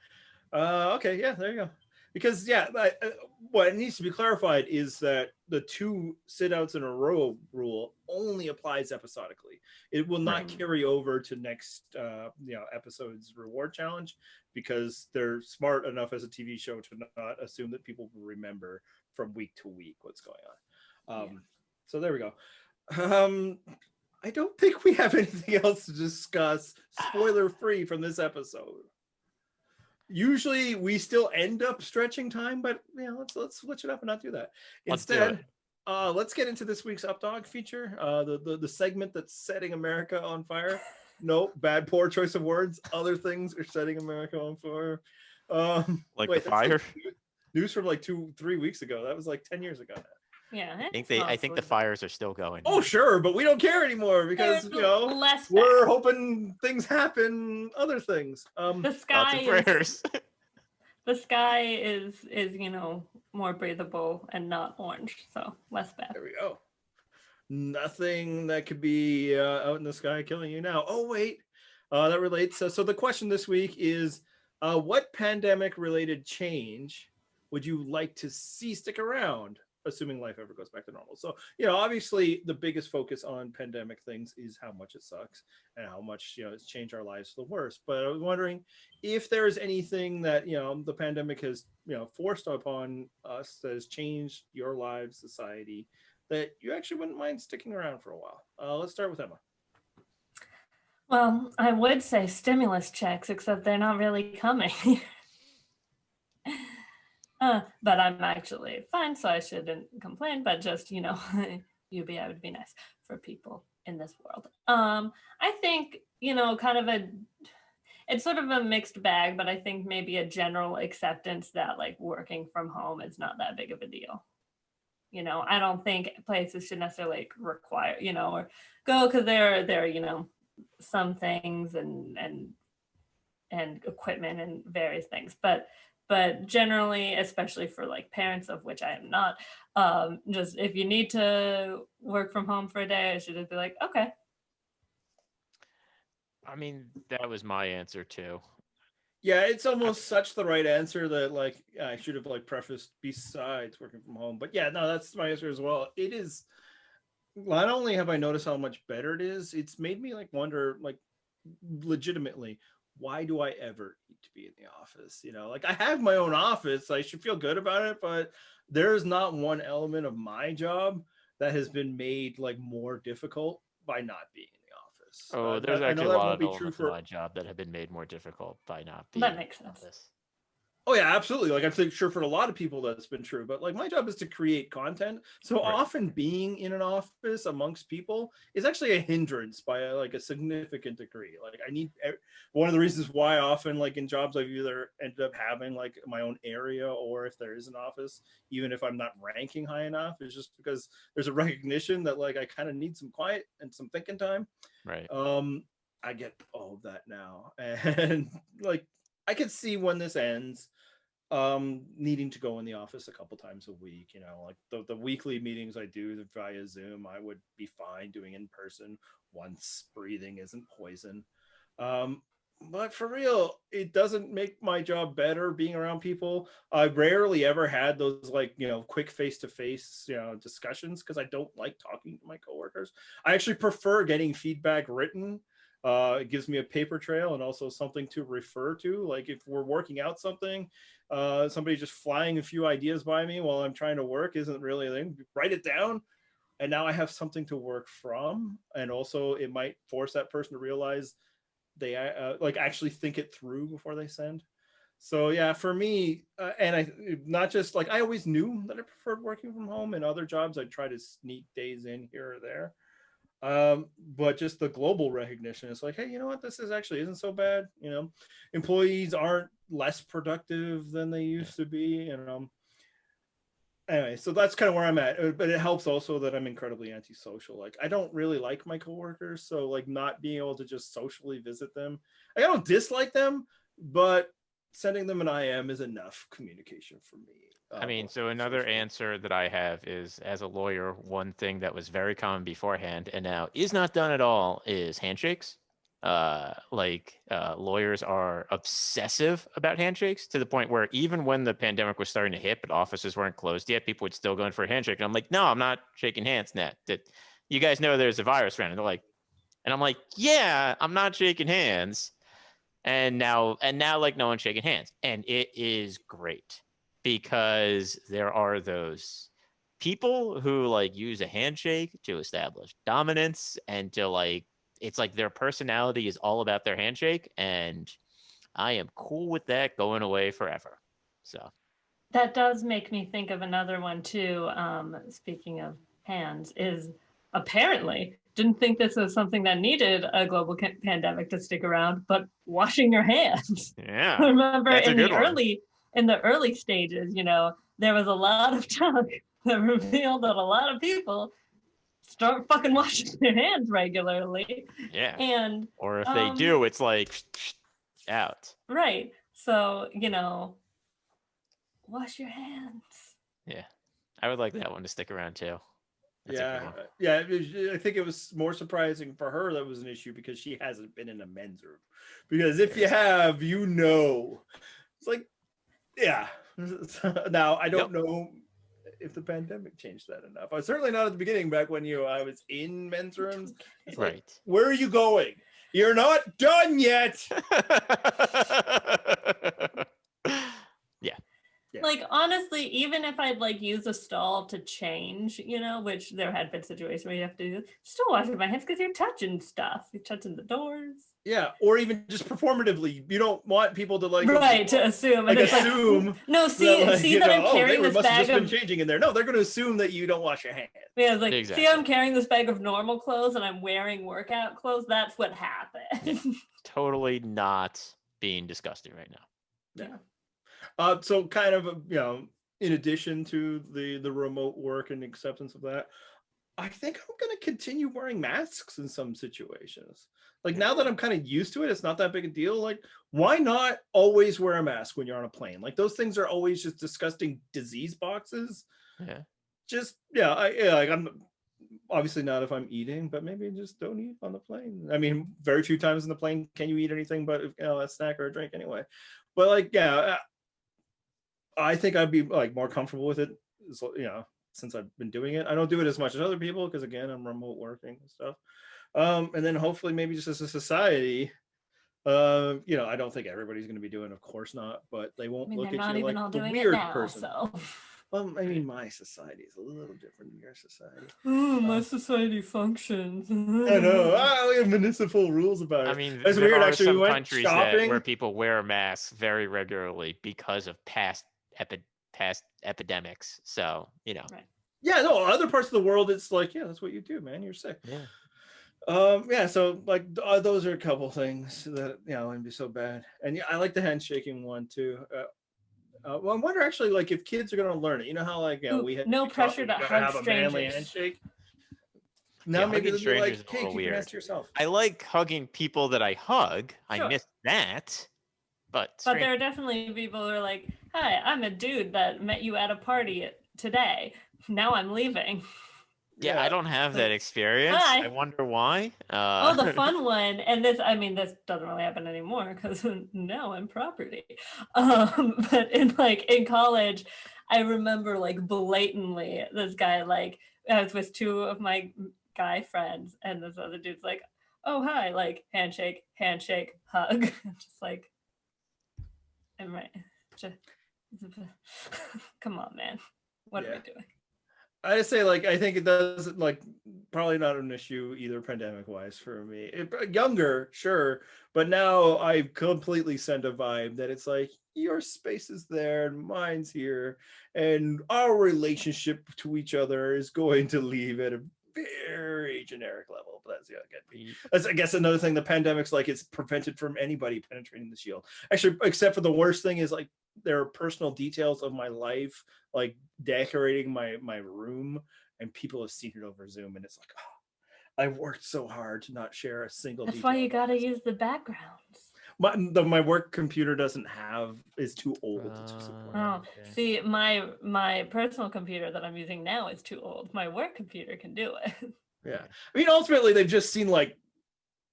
Okay, there you go. Because what needs to be clarified is that the 2 sit-outs in a row rule only applies episodically. It will not carry over to next episode's reward challenge, because they're smart enough as a TV show to not assume that people will remember from week to week what's going on. So there we go. I don't think we have anything else to discuss spoiler free from this episode. Usually we still end up stretching time, but let's switch it up and not do that. Instead, let's get into this week's Updog feature, the segment that's setting America on fire. No, poor choice of words. Other things are setting America on fire.
The fire?
News from like 2-3 weeks ago. That was like 10 years ago now.
Yeah,
I think the fires are still going.
Oh, sure, but we don't care anymore because we're hoping things happen. Other things.
The sky prayers. The sky is more breathable and not orange, so less bad.
There we go. Nothing that could be out in the sky killing you now. Oh wait, that relates. So the question this week is, what pandemic-related change would you like to see stick around assuming life ever goes back to normal. So, obviously the biggest focus on pandemic things is how much it sucks and how much, it's changed our lives for the worst. But I was wondering if there's anything that, the pandemic has, forced upon us that has changed your lives, society, that you actually wouldn't mind sticking around for a while. Let's start with Emma.
Well, I would say stimulus checks, except they're not really coming. But I'm actually fine, so I shouldn't complain. But just, it would be nice for people in this world. I think, it's sort of a mixed bag, but I think maybe a general acceptance that like working from home is not that big of a deal. I don't think places should necessarily require, or go because there, some things and equipment and various things, but generally, especially for like parents, of which I am not, just if you need to work from home for a day, I should just be like, okay.
I mean, that was my answer too.
Yeah, it's almost such the right answer that like I should have like prefaced besides working from home. But yeah, no, that's my answer as well. It is, not only have I noticed how much better it is, it's made me like wonder, like legitimately, why do I ever need to be in the office? Like I have my own office, I should feel good about it, but there's not one element of my job that has been made like more difficult by not being in the office.
Oh, there's
I
actually
know
a
that
lot
won't
of
be true
elements of
for.
my job that have been made more difficult by not being
That makes
in
sense.
office.
Oh yeah, absolutely. Like I think sure for a lot of people that's been true, but like my job is to create content. So
Right.
often being in an office amongst people is actually a hindrance by a significant degree. Like I need one of the reasons why often like in jobs I've either ended up having like my own area, or if there is an office, even if I'm not ranking high enough, is just because there's a recognition that like I kind of need some quiet and some thinking time.
Right.
I get all of that now, and like I could see when this ends, needing to go in the office a couple times a week. Like the weekly meetings I do via Zoom, I would be fine doing in person once breathing isn't poison. But for real, it doesn't make my job better being around people. I rarely ever had those like quick face-to-face discussions because I don't like talking to my coworkers. I actually prefer getting feedback written. It gives me a paper trail and also something to refer to. Like if we're working out something, somebody just flying a few ideas by me while I'm trying to work isn't really a thing. Write it down, and now I have something to work from. And also it might force that person to realize they like actually think it through before they send. So yeah, for me, and I not just like I always knew that I preferred working from home. In other jobs, I'd try to sneak days in here or there. But just the global recognition, it's like, hey, you know what, this isn't so bad. Employees aren't less productive than they used to be. Anyway, so that's kind of where I'm at. But it helps also that I'm incredibly antisocial. Like I don't really like my coworkers, so like not being able to just socially visit them, I don't dislike them, but sending them an IM is enough communication for me.
I mean, so another answer that I have is, as a lawyer, one thing that was very common beforehand and now is not done at all is handshakes. Lawyers are obsessive about handshakes to the point where even when the pandemic was starting to hit, but offices weren't closed yet, people would still go in for a handshake. And I'm like, no, I'm not shaking hands, Nat. That you guys know there's a virus around. And they're like, and I'm like, yeah, I'm not shaking hands. And now like no one's shaking hands. And it is great because there are those people who like use a handshake to establish dominance and to like, it's like their personality is all about their handshake. And I am cool with that going away forever. So
That does make me think of another one too. Speaking of hands, is apparently didn't think this was something that needed a global pandemic to stick around, but washing your hands.
yeah,
Remember
that's a
in
good
the
one.
early stages, there was a lot of talk that revealed that a lot of people start fucking washing their hands regularly.
Yeah.
And
or if they do, it's like out.
Right. So, wash your hands.
Yeah. I would like that one to stick around too. That's a good one.
I think it was more surprising for her that was an issue because she hasn't been in a men's room. Because if you have, it's like, yeah. Now I don't know if the pandemic changed that enough. Certainly not at the beginning, back when I was in men's rooms. It's like,
Right.
where are you going? You're not done yet.
Yeah.
Yeah.
Like, honestly, even if I'd like use a stall to change, which there had been situations where you have to still washing my hands because you're touching stuff. You're touching the doors.
Yeah, or even just performatively. You don't want people to
to assume.
like
And it's
assume
like, no,
that,
see
like,
that I'm
they
carrying this
must have
bag
just been
of
changing in there. No, they're going to assume that you don't wash your hands.
yeah, it's like,
Exactly.
see, I'm carrying this bag of normal clothes and I'm wearing workout clothes. That's what happened.
Totally not being disgusting right now.
Yeah. So kind of, in addition to the remote work and acceptance of that, I think I'm going to continue wearing masks in some situations. Like, now that I'm kind of used to it, it's not that big a deal. Like, why not always wear a mask when you're on a plane? Like, those things are always just disgusting disease boxes.
Yeah.
Just, I'm obviously not if I'm eating, but maybe just don't eat on the plane. I mean, very few times in the plane can you eat anything but a snack or a drink anyway. But like, I think I'd be like more comfortable with it, since I've been doing it. I don't do it as much as other people because, again, I'm remote working and stuff. And then hopefully maybe just as a society, I don't think everybody's going to be doing, of course not, but they won't look at you like the weird person.
So.
Well, I mean, my society is a little different than your society.
My society functions.
I know. We have municipal rules about it.
I mean,
That's
there
weird.
are
Actually,
some
we went
countries
shopping
where people wear masks very regularly because of past epidemics. So,
Right.
Yeah, no, other parts of the world, it's like, yeah, that's what you do, man. You're sick.
Yeah.
So like those are a couple things that wouldn't be so bad. And yeah, I like the handshaking one too. Well, I wonder actually, like, if kids are gonna learn it. You know how like we had
no pressure to hug
have a manly
strangers.
handshake. Now
Yeah,
maybe
hugging
they'll be like,
strangers is a
hey,
little
keep your
weird.
ass to yourself.
I like hugging people that I hug.
Sure.
I miss that. But
there are definitely people who are like, hi, I'm a dude that met you at a party today. Now I'm leaving.
yeah, I don't have that experience.
Hi.
I wonder why.
The fun one, and this doesn't really happen anymore because now I'm property. But in college, I remember like blatantly this guy, like, I was with two of my guy friends, and this other dude's like, oh hi, like handshake, hug. Just like, I'm right. Come on, man. What are we doing?
I just say, like, I think it does, like, probably not an issue either pandemic wise for me. Younger, sure, but now I completely send a vibe that it's like your space is there and mine's here, and our relationship to each other is going to leave at a very generic level. But that's I guess another thing. The pandemic's like it's prevented from anybody penetrating the shield. Actually, except for the worst thing is like there are personal details of my life, like decorating my room, and people have seen it over Zoom, and it's like, oh, I've worked so hard to not share a single.
That's why you gotta use the backgrounds.
My work computer is too old to support.
Oh, see, my personal computer that I'm using now is too old. My work computer can do it.
Yeah, I mean, ultimately they've just seen like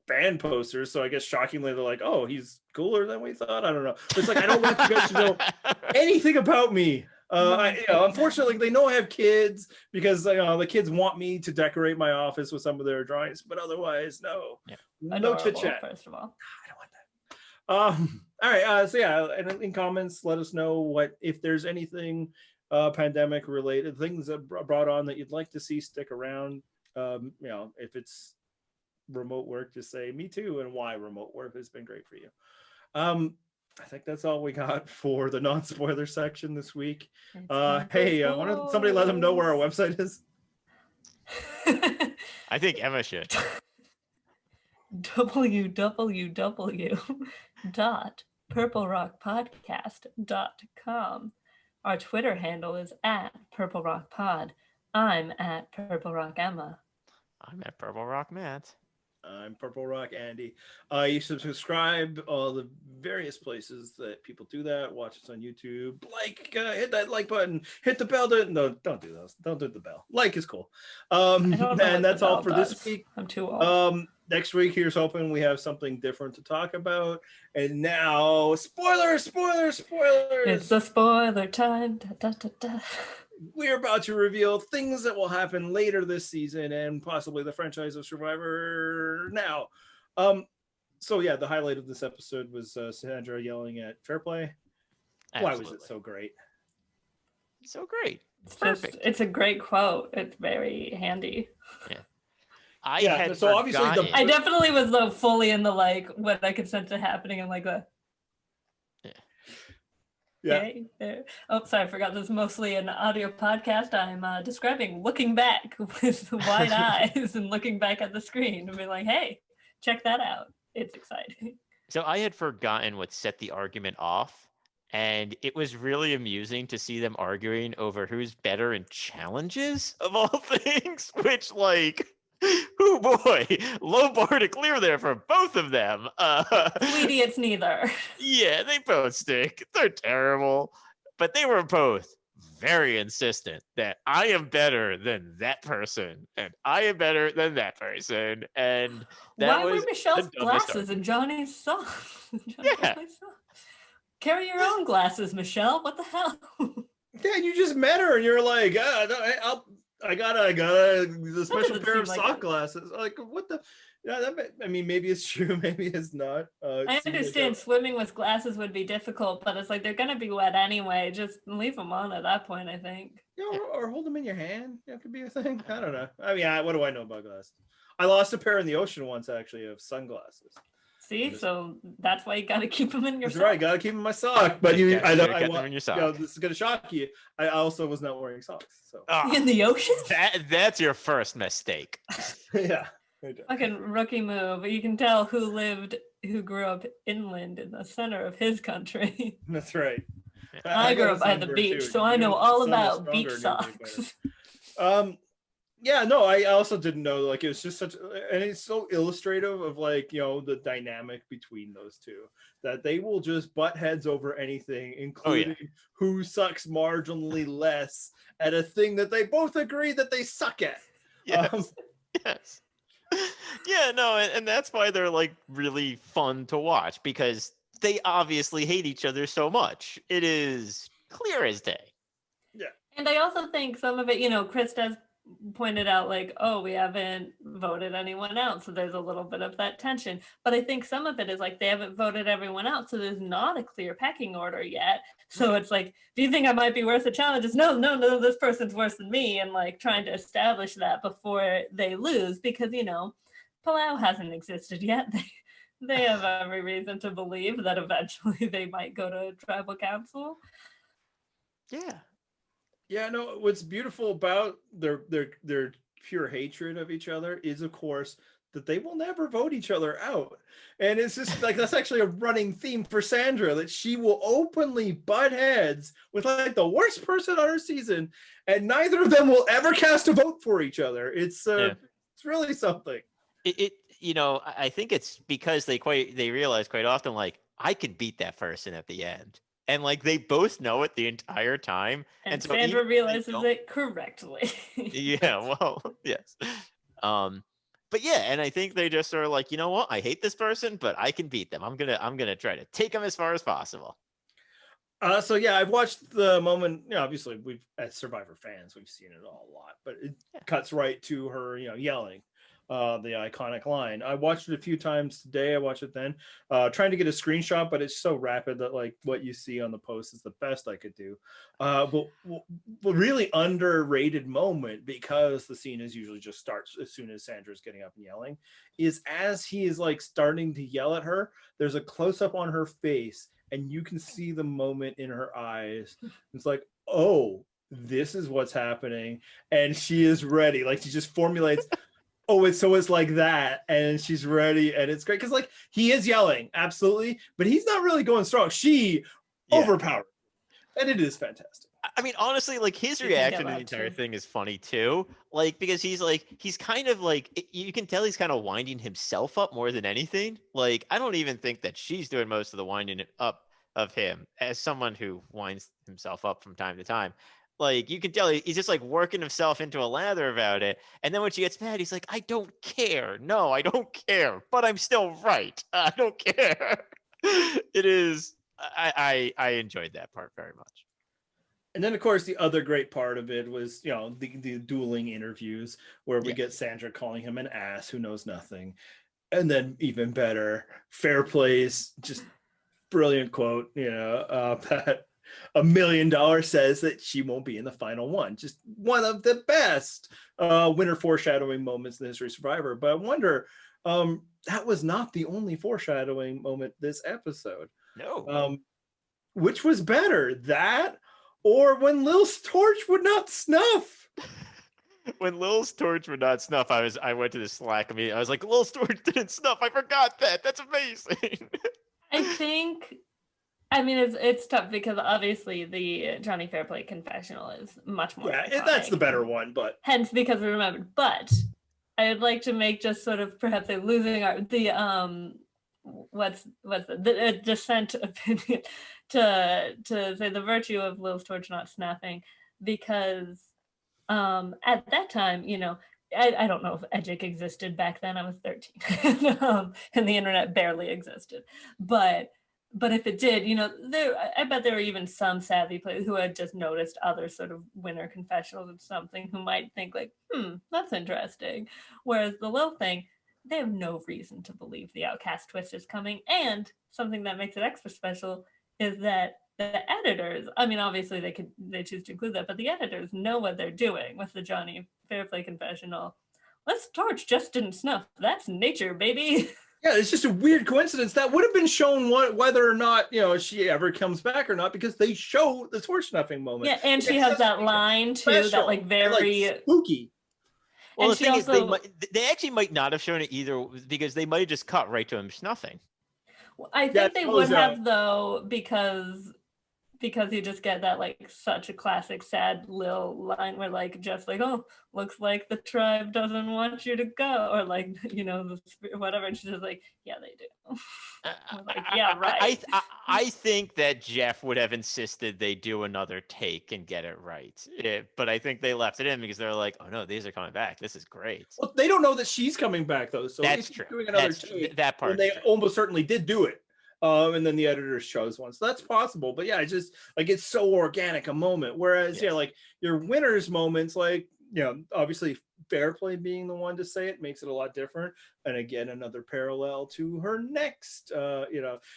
fan posters, so I guess shockingly they're like, oh, he's cooler than we thought. I don't know. But it's like I don't want you guys to know anything about me. Unfortunately, they know I have kids because the kids want me to decorate my office with some of their drawings, but otherwise, no, no chit chat.
First of all,
I don't want that. All right. So yeah, in comments, let us know if there's anything pandemic related things that brought on that you'd like to see stick around. If it's remote work, just say me too and why remote work has been great for you. I think that's all we got for the non-spoiler section this week. Hey, why don't somebody let them know where our website is?
I think Emma should.
www.purplerockpodcast.com. Our Twitter handle is @PurpleRockPod. I'm @PurpleRockEmma.
I'm at Purple Rock Matt.
I'm Purple Rock Andy. You should subscribe all the various places that people do that. Watch us on YouTube. Hit that like button. Hit the bell. No, don't do those. Don't do the bell. Like is cool. And that's all for this week.
I'm too old.
Next week, here's hoping we have something different to talk about. And now, spoilers.
It's the spoiler time. Da, da, da, da.
we're about to reveal things that will happen later this season and possibly the franchise of Survivor now. So yeah, the highlight of this episode was Sandra yelling at Fair Play. Why was it so great?
So great.
It's
Perfect.
just, it's a great quote. It's very handy.
Yeah.
I definitely was though fully in the like when I could sense it happening and like the okay, there. Oh, sorry, I forgot this is mostly an audio podcast. I'm describing looking back with wide eyes and looking back at the screen and be like, hey, check that out. It's exciting.
So I had forgotten what set the argument off, and it was really amusing to see them arguing over who's better in challenges of all things, which like, oh boy, low bar to clear there for both of them.
Sweetie, it's neither.
Yeah, they both stink. They're terrible, but they were both very insistent that I am better than that person, and I am better than that person, and that
why
was
were Michelle's
the dumbest
glasses in Johnny's socks?
Yeah.
Carry your own glasses, Michelle. What the hell?
Yeah, you just met her and you're like, I got the special pair of sock glasses. Like, what the? Yeah, I mean, maybe it's true, maybe it's not.
I understand swimming with glasses would be difficult, but it's like they're gonna be wet anyway. Just leave them on at that point, I think.
Yeah, or hold them in your hand. That could be a thing. I don't know. I mean, what do I know about glasses? I lost a pair in the ocean once, actually, of sunglasses.
See, so that's why you got to keep them in your.
That's
sock.
right, got to keep them in my sock. But I
them in your sock.
You know, this is gonna shock you. I also was not wearing socks. So
in the ocean.
That's your first mistake.
Yeah.
Fucking rookie move. You can tell who grew up inland in the center of his country.
That's right.
I grew up by the beach, so I know all about beach socks.
Yeah, no, I also didn't know, like, it was just such, and it's so illustrative of, like, you know, the dynamic between those two, that they will just butt heads over anything, including who sucks marginally less at a thing that they both agree that they suck at.
Yes. Yes. Yeah, no, and that's why they're like really fun to watch, because they obviously hate each other so much. It is clear as day.
Yeah.
And I also think some of it, you know, Chris does pointed out like, oh, we haven't voted anyone out, so there's a little bit of that tension. But I think some of it is like they haven't voted everyone out, so there's not a clear pecking order yet. So it's like, do you think I might be worth a challenge? It's no, this person's worse than me, and like trying to establish that before they lose, because you know, Palau hasn't existed yet. They have every reason to believe that eventually they might go to tribal council.
Yeah. Yeah, no, what's beautiful about their pure hatred of each other is, of course, that they will never vote each other out. And it's just like, that's actually a running theme for Sandra, that she will openly butt heads with like the worst person on her season, and neither of them will ever cast a vote for each other. It's really something.
It you know, I think it's because they realize quite often, like, I could beat that person at the end. And like they both know it the entire time.
And
so
Sandra realizes it correctly.
Yeah, well, yes. But yeah, and I think they just are like, you know what? I hate this person, but I can beat them. I'm gonna try to take them as far as possible.
So yeah, I've watched the moment. You know, obviously we've, as Survivor fans, we've seen it all a lot, but it cuts right to her, you know, yelling the iconic line. I watched it a few times today. I watched it then, trying to get a screenshot, but it's so rapid that like what you see on the post is the best I could do. But really underrated moment, because the scene is usually just starts as soon as Sandra's getting up and yelling, is as he is like starting to yell at her, there's a close up on her face and you can see the moment in her eyes. It's like, oh, this is what's happening. And she is ready. Like she just formulates, it's like that, and she's ready, and it's great because like he is yelling, absolutely, but he's not really going strong. She overpowered, and it is fantastic.
I mean, honestly, like his reaction to the entire thing is funny too. Like because he's kind of like, you can tell he's kind of winding himself up more than anything. Like I don't even think that she's doing most of the winding up of him, as someone who winds himself up from time to time. Like you can tell he's just like working himself into a lather about it. And then when she gets mad, he's like, I don't care. No, I don't care, but I'm still right. I don't care. It is. I enjoyed that part very much.
And then, of course, the other great part of it was, the dueling interviews where we
Yeah.
get Sandra calling him an ass who knows nothing. And then even better, Fair Play's just brilliant quote, that $1 million says that she won't be in the final one. Just one of the best winter foreshadowing moments in the history of Survivor. But I wonder, that was not the only foreshadowing moment this episode.
No.
Which was better, that or when Lil's torch would not snuff?
When Lil's torch would not snuff, I went to the Slack. I was like, Lil's torch didn't snuff. I forgot that. That's amazing.
I think, it's tough because obviously the Johnny Fairplay confessional is much more.
Yeah, that's the better one, but
hence because we remembered. But I would like to make just sort of perhaps a losing art the dissent opinion to say the virtue of Lil's torch not snapping, because at that time, I don't know if Edgic existed back then. I was 13 and the internet barely existed, but if it did, I bet there were even some savvy players who had just noticed other sort of winter confessionals or something who might think like, that's interesting. Whereas the Lil thing, they have no reason to believe the Outcast twist is coming. And something that makes it extra special is that the editors, obviously they choose to include that, but the editors know what they're doing with the Johnny Fairplay confessional. Let's torch just didn't snuff. That's nature, baby.
Yeah, it's just a weird coincidence. That would have been shown whether or not, she ever comes back or not, because they show the torch snuffing moment.
Yeah, and she has that line too,
special,
that like very
spooky.
Well,
and
the
she
thing
also,
is, they actually might not have shown it either, because they might have just cut right to him snuffing.
I think they would have though, because you just get that like such a classic sad Lil line where like just like, oh, looks like the tribe doesn't want you to go, or like the spirit, whatever, and she's just like, yeah, they do. Like, yeah, right.
I think that Jeff would have insisted they do another take and get it right, but I think they left it in because they're like, oh no, these are coming back. This is great.
Well, they don't know that she's coming back though, so
that's true.
Doing another take,
that part.
And they almost certainly did do it. And then the editors chose one, so that's possible. But yeah, it's just like it's so organic a moment. Whereas like your winners moments, like obviously Fairplay being the one to say it makes it a lot different. And again, another parallel to her next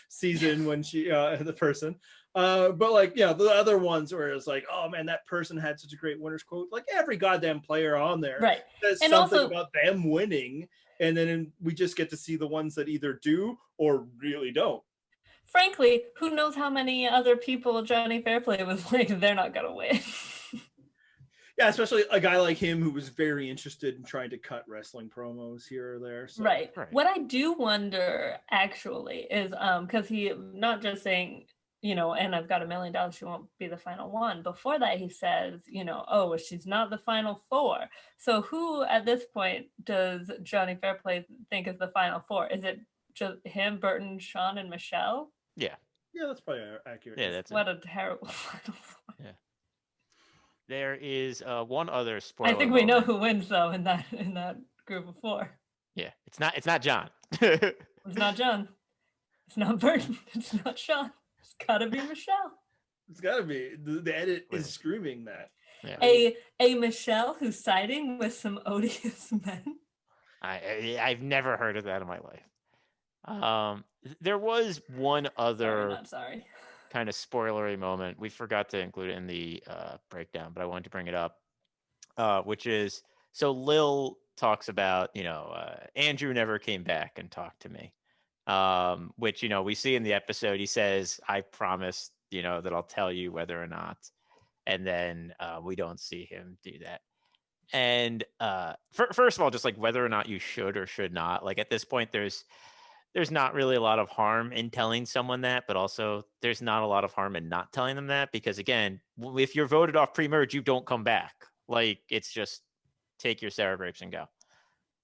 season when she the person. But like the other ones where it's like, oh man, that person had such a great winner's quote. Like every goddamn player on there,
right?
Says
and
something
also
about them winning, and then we just get to see the ones that either do or really don't.
Frankly, who knows how many other people Johnny Fairplay was like, they're not gonna win.
Yeah, especially a guy like him who was very interested in trying to cut wrestling promos here or there. So.
Right. What I do wonder actually is because he not just saying, and I've got $1 million, she won't be the final one. Before that, he says, oh, she's not the final four. So who at this point does Johnny Fairplay think is the final four? Is it just him, Burton, Sean, and Michelle?
Yeah,
that's probably accurate.
Yeah, that's
what a terrible final four.
Yeah. There is one other spoiler.
I think we know who wins though in that group of four.
Yeah, it's not John.
It's not John. It's not Burton. It's not Sean. It's gotta be Michelle.
It's gotta be. The edit is screaming that.
Yeah.
A Michelle who's siding with some odious men.
I've never heard of that in my life. There was one other kind of spoilery moment. We forgot to include it in the breakdown, but I wanted to bring it up, which is, so Lil talks about, Andrew never came back and talked to me, which, we see in the episode. He says, I promised, that I'll tell you whether or not. And then we don't see him do that. And first of all, just like whether or not you should or should not, like at this point, there's not really a lot of harm in telling someone that, but also there's not a lot of harm in not telling them that, because again, if you're voted off pre-merge, you don't come back. Like, it's just take your sour grapes and go.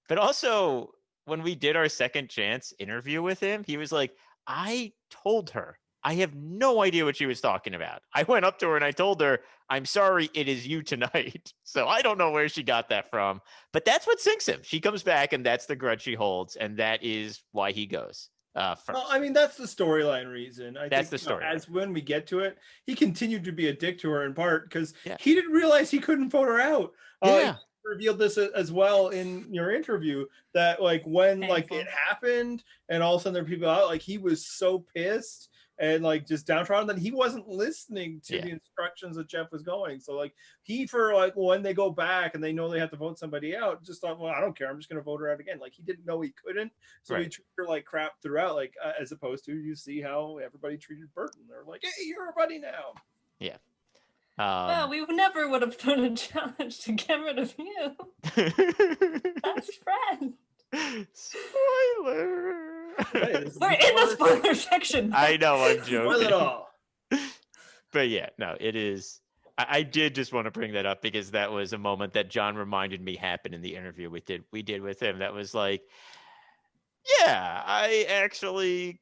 But also, when we did our second chance interview with him, he was like, I told her, I have no idea what she was talking about. I went up to her and I told her, I'm sorry, it is you tonight. So I don't know where she got that from, but that's what sinks him. She comes back and that's the grudge she holds. And that is why he goes. first.
Well, I mean, that's the storyline reason.
That's
think,
the storyline.
As when we get to it, he continued to be a dick to her in part because
Yeah.
he didn't realize he couldn't vote her out.
Yeah.
You revealed this as well in your interview that like when like
Painful.
it happened and all of a sudden there were people out, like he was so pissed and like just downtrodden that he wasn't listening to
Yeah.
the instructions that Jeff was going. So like he for like when they go back and they know they have to vote somebody out, just thought, well, I don't care, I'm just gonna vote her out again. Like he didn't know he couldn't, so he
Right.
treated her like crap throughout. Like as opposed to you see how everybody treated Burton. They're like, hey, you're a buddy now.
Well, we never would have done a challenge to get rid of you. That's friend.
Spoiler.
Hey, this is
We're in the spoiler section.
I know, I'm
Spoil it
joking.
all.
But yeah, no, it is. I did just want to bring that up because that was a moment that John reminded me happened in the interview we did with him. That was like, yeah, I actually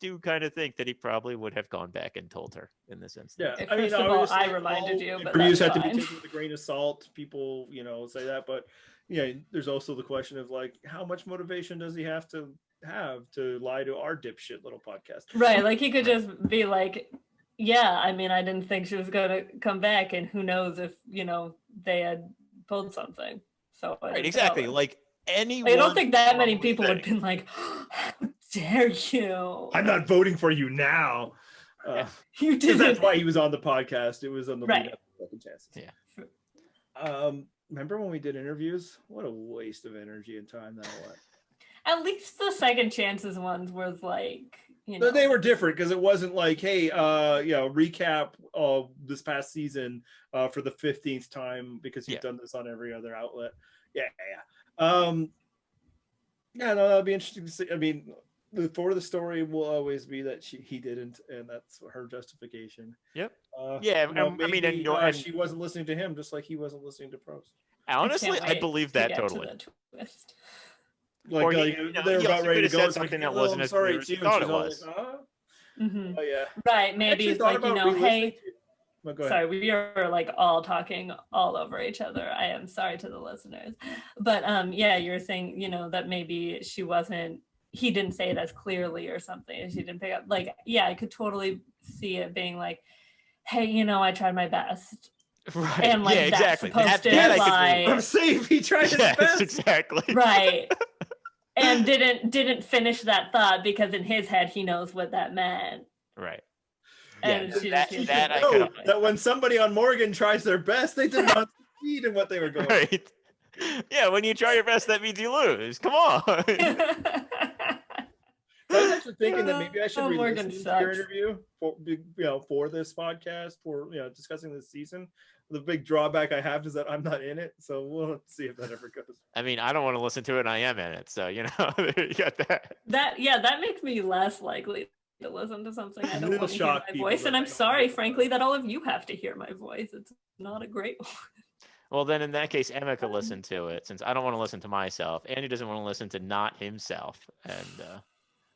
do kind of think that he probably would have gone back and told her in this instance.
Yeah,
Okay,
I mean,
first of all,
obviously,
I reminded
all
you, but
interviews
that's
have to be
fine.
taken with a grain of salt. People, say that, but yeah, there's also the question of like, how much motivation does he have to lie to our dipshit little podcast?
Right, like he could just be like, yeah, I mean, I didn't think she was gonna come back, and who knows if they had pulled something. So I
Right,
didn't
exactly.
tell her.
Like anyone.
I don't think that many
probably
people would have
think-
been like, how dare you?
I'm not voting for you now.
You
Because
did
that's
it.
why he was on the podcast. It was on the
Right.
lead up to Second Chances.
Yeah.
Remember when we did interviews? What a waste of energy and time that was.
At least the second chances ones was like,
But they were different because it wasn't like, hey, recap this past season for the 15th time because you've done this on every other outlet. Yeah. No, that'd be interesting to see. I mean, for the story will always be that he didn't, and that's her justification.
Yep.
Maybe,
and
she wasn't listening to him, just like he wasn't listening to Prost.
honestly, I believe that totally.
Like,
Or
they're
he
about
also
ready to
could've
go.
said
It's like,
something that
"Hello,
wasn't
I'm
as
sorry,
clear
it's
as
you."
he
And
thought
she's
it
all
was.
like, "Huh?"
Mm-hmm.
Oh yeah.
Right, maybe it's like, hey,
go ahead.
sorry, we are like all talking all over each other. I am sorry to the listeners. But yeah, you're saying, that maybe he didn't say it as clearly or something, and she didn't pick up. Like, yeah, I could totally see it being like, hey, I tried my best.
Right.
And like
yeah, exactly.
that's supposed to
that I
imply,
could believe.
I'm safe. He tried his
Yes,
best.
exactly.
right. And didn't finish that thought because in his head he knows what that meant.
Right.
And
Yeah,
she
that
just
I
know
could.
that when somebody on Morgan tries their best, they did not succeed in what they were going.
Right. Yeah, when you try your best, that means you lose. Come on.
I was actually thinking that maybe I should
Morgan
re-listen to your
sucks.
interview for this podcast for discussing this season. The big drawback I have is that I'm not in it, so we'll have to see if that ever goes.
I mean, I don't want to listen to it, and I am in it, so you got that.
That makes me less likely to listen to something I don't
It'll
want to hear
shock
my
people
voice.
that
And I'm
I don't
sorry,
know.
frankly, that all of you have to hear my voice. It's not a great one.
Well, then in that case, Emma could listen to it, since I don't want to listen to myself. Andy doesn't want to listen to not himself, and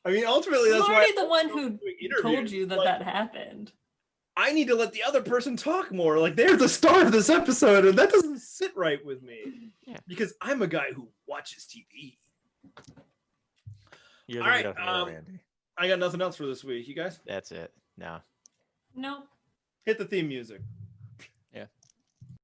I mean, ultimately, that's
I'm
why
already the one who
doing
told
interviews.
you that
Like,
that happened.
I need to let the other person talk more. Like they're the star of this episode, and that doesn't sit right with me.
Yeah.
Because I'm a guy who watches TV.
you're
All right,
the hero, Andy.
I got nothing else for this week. You guys
That's it. No.
No.
hit the theme music.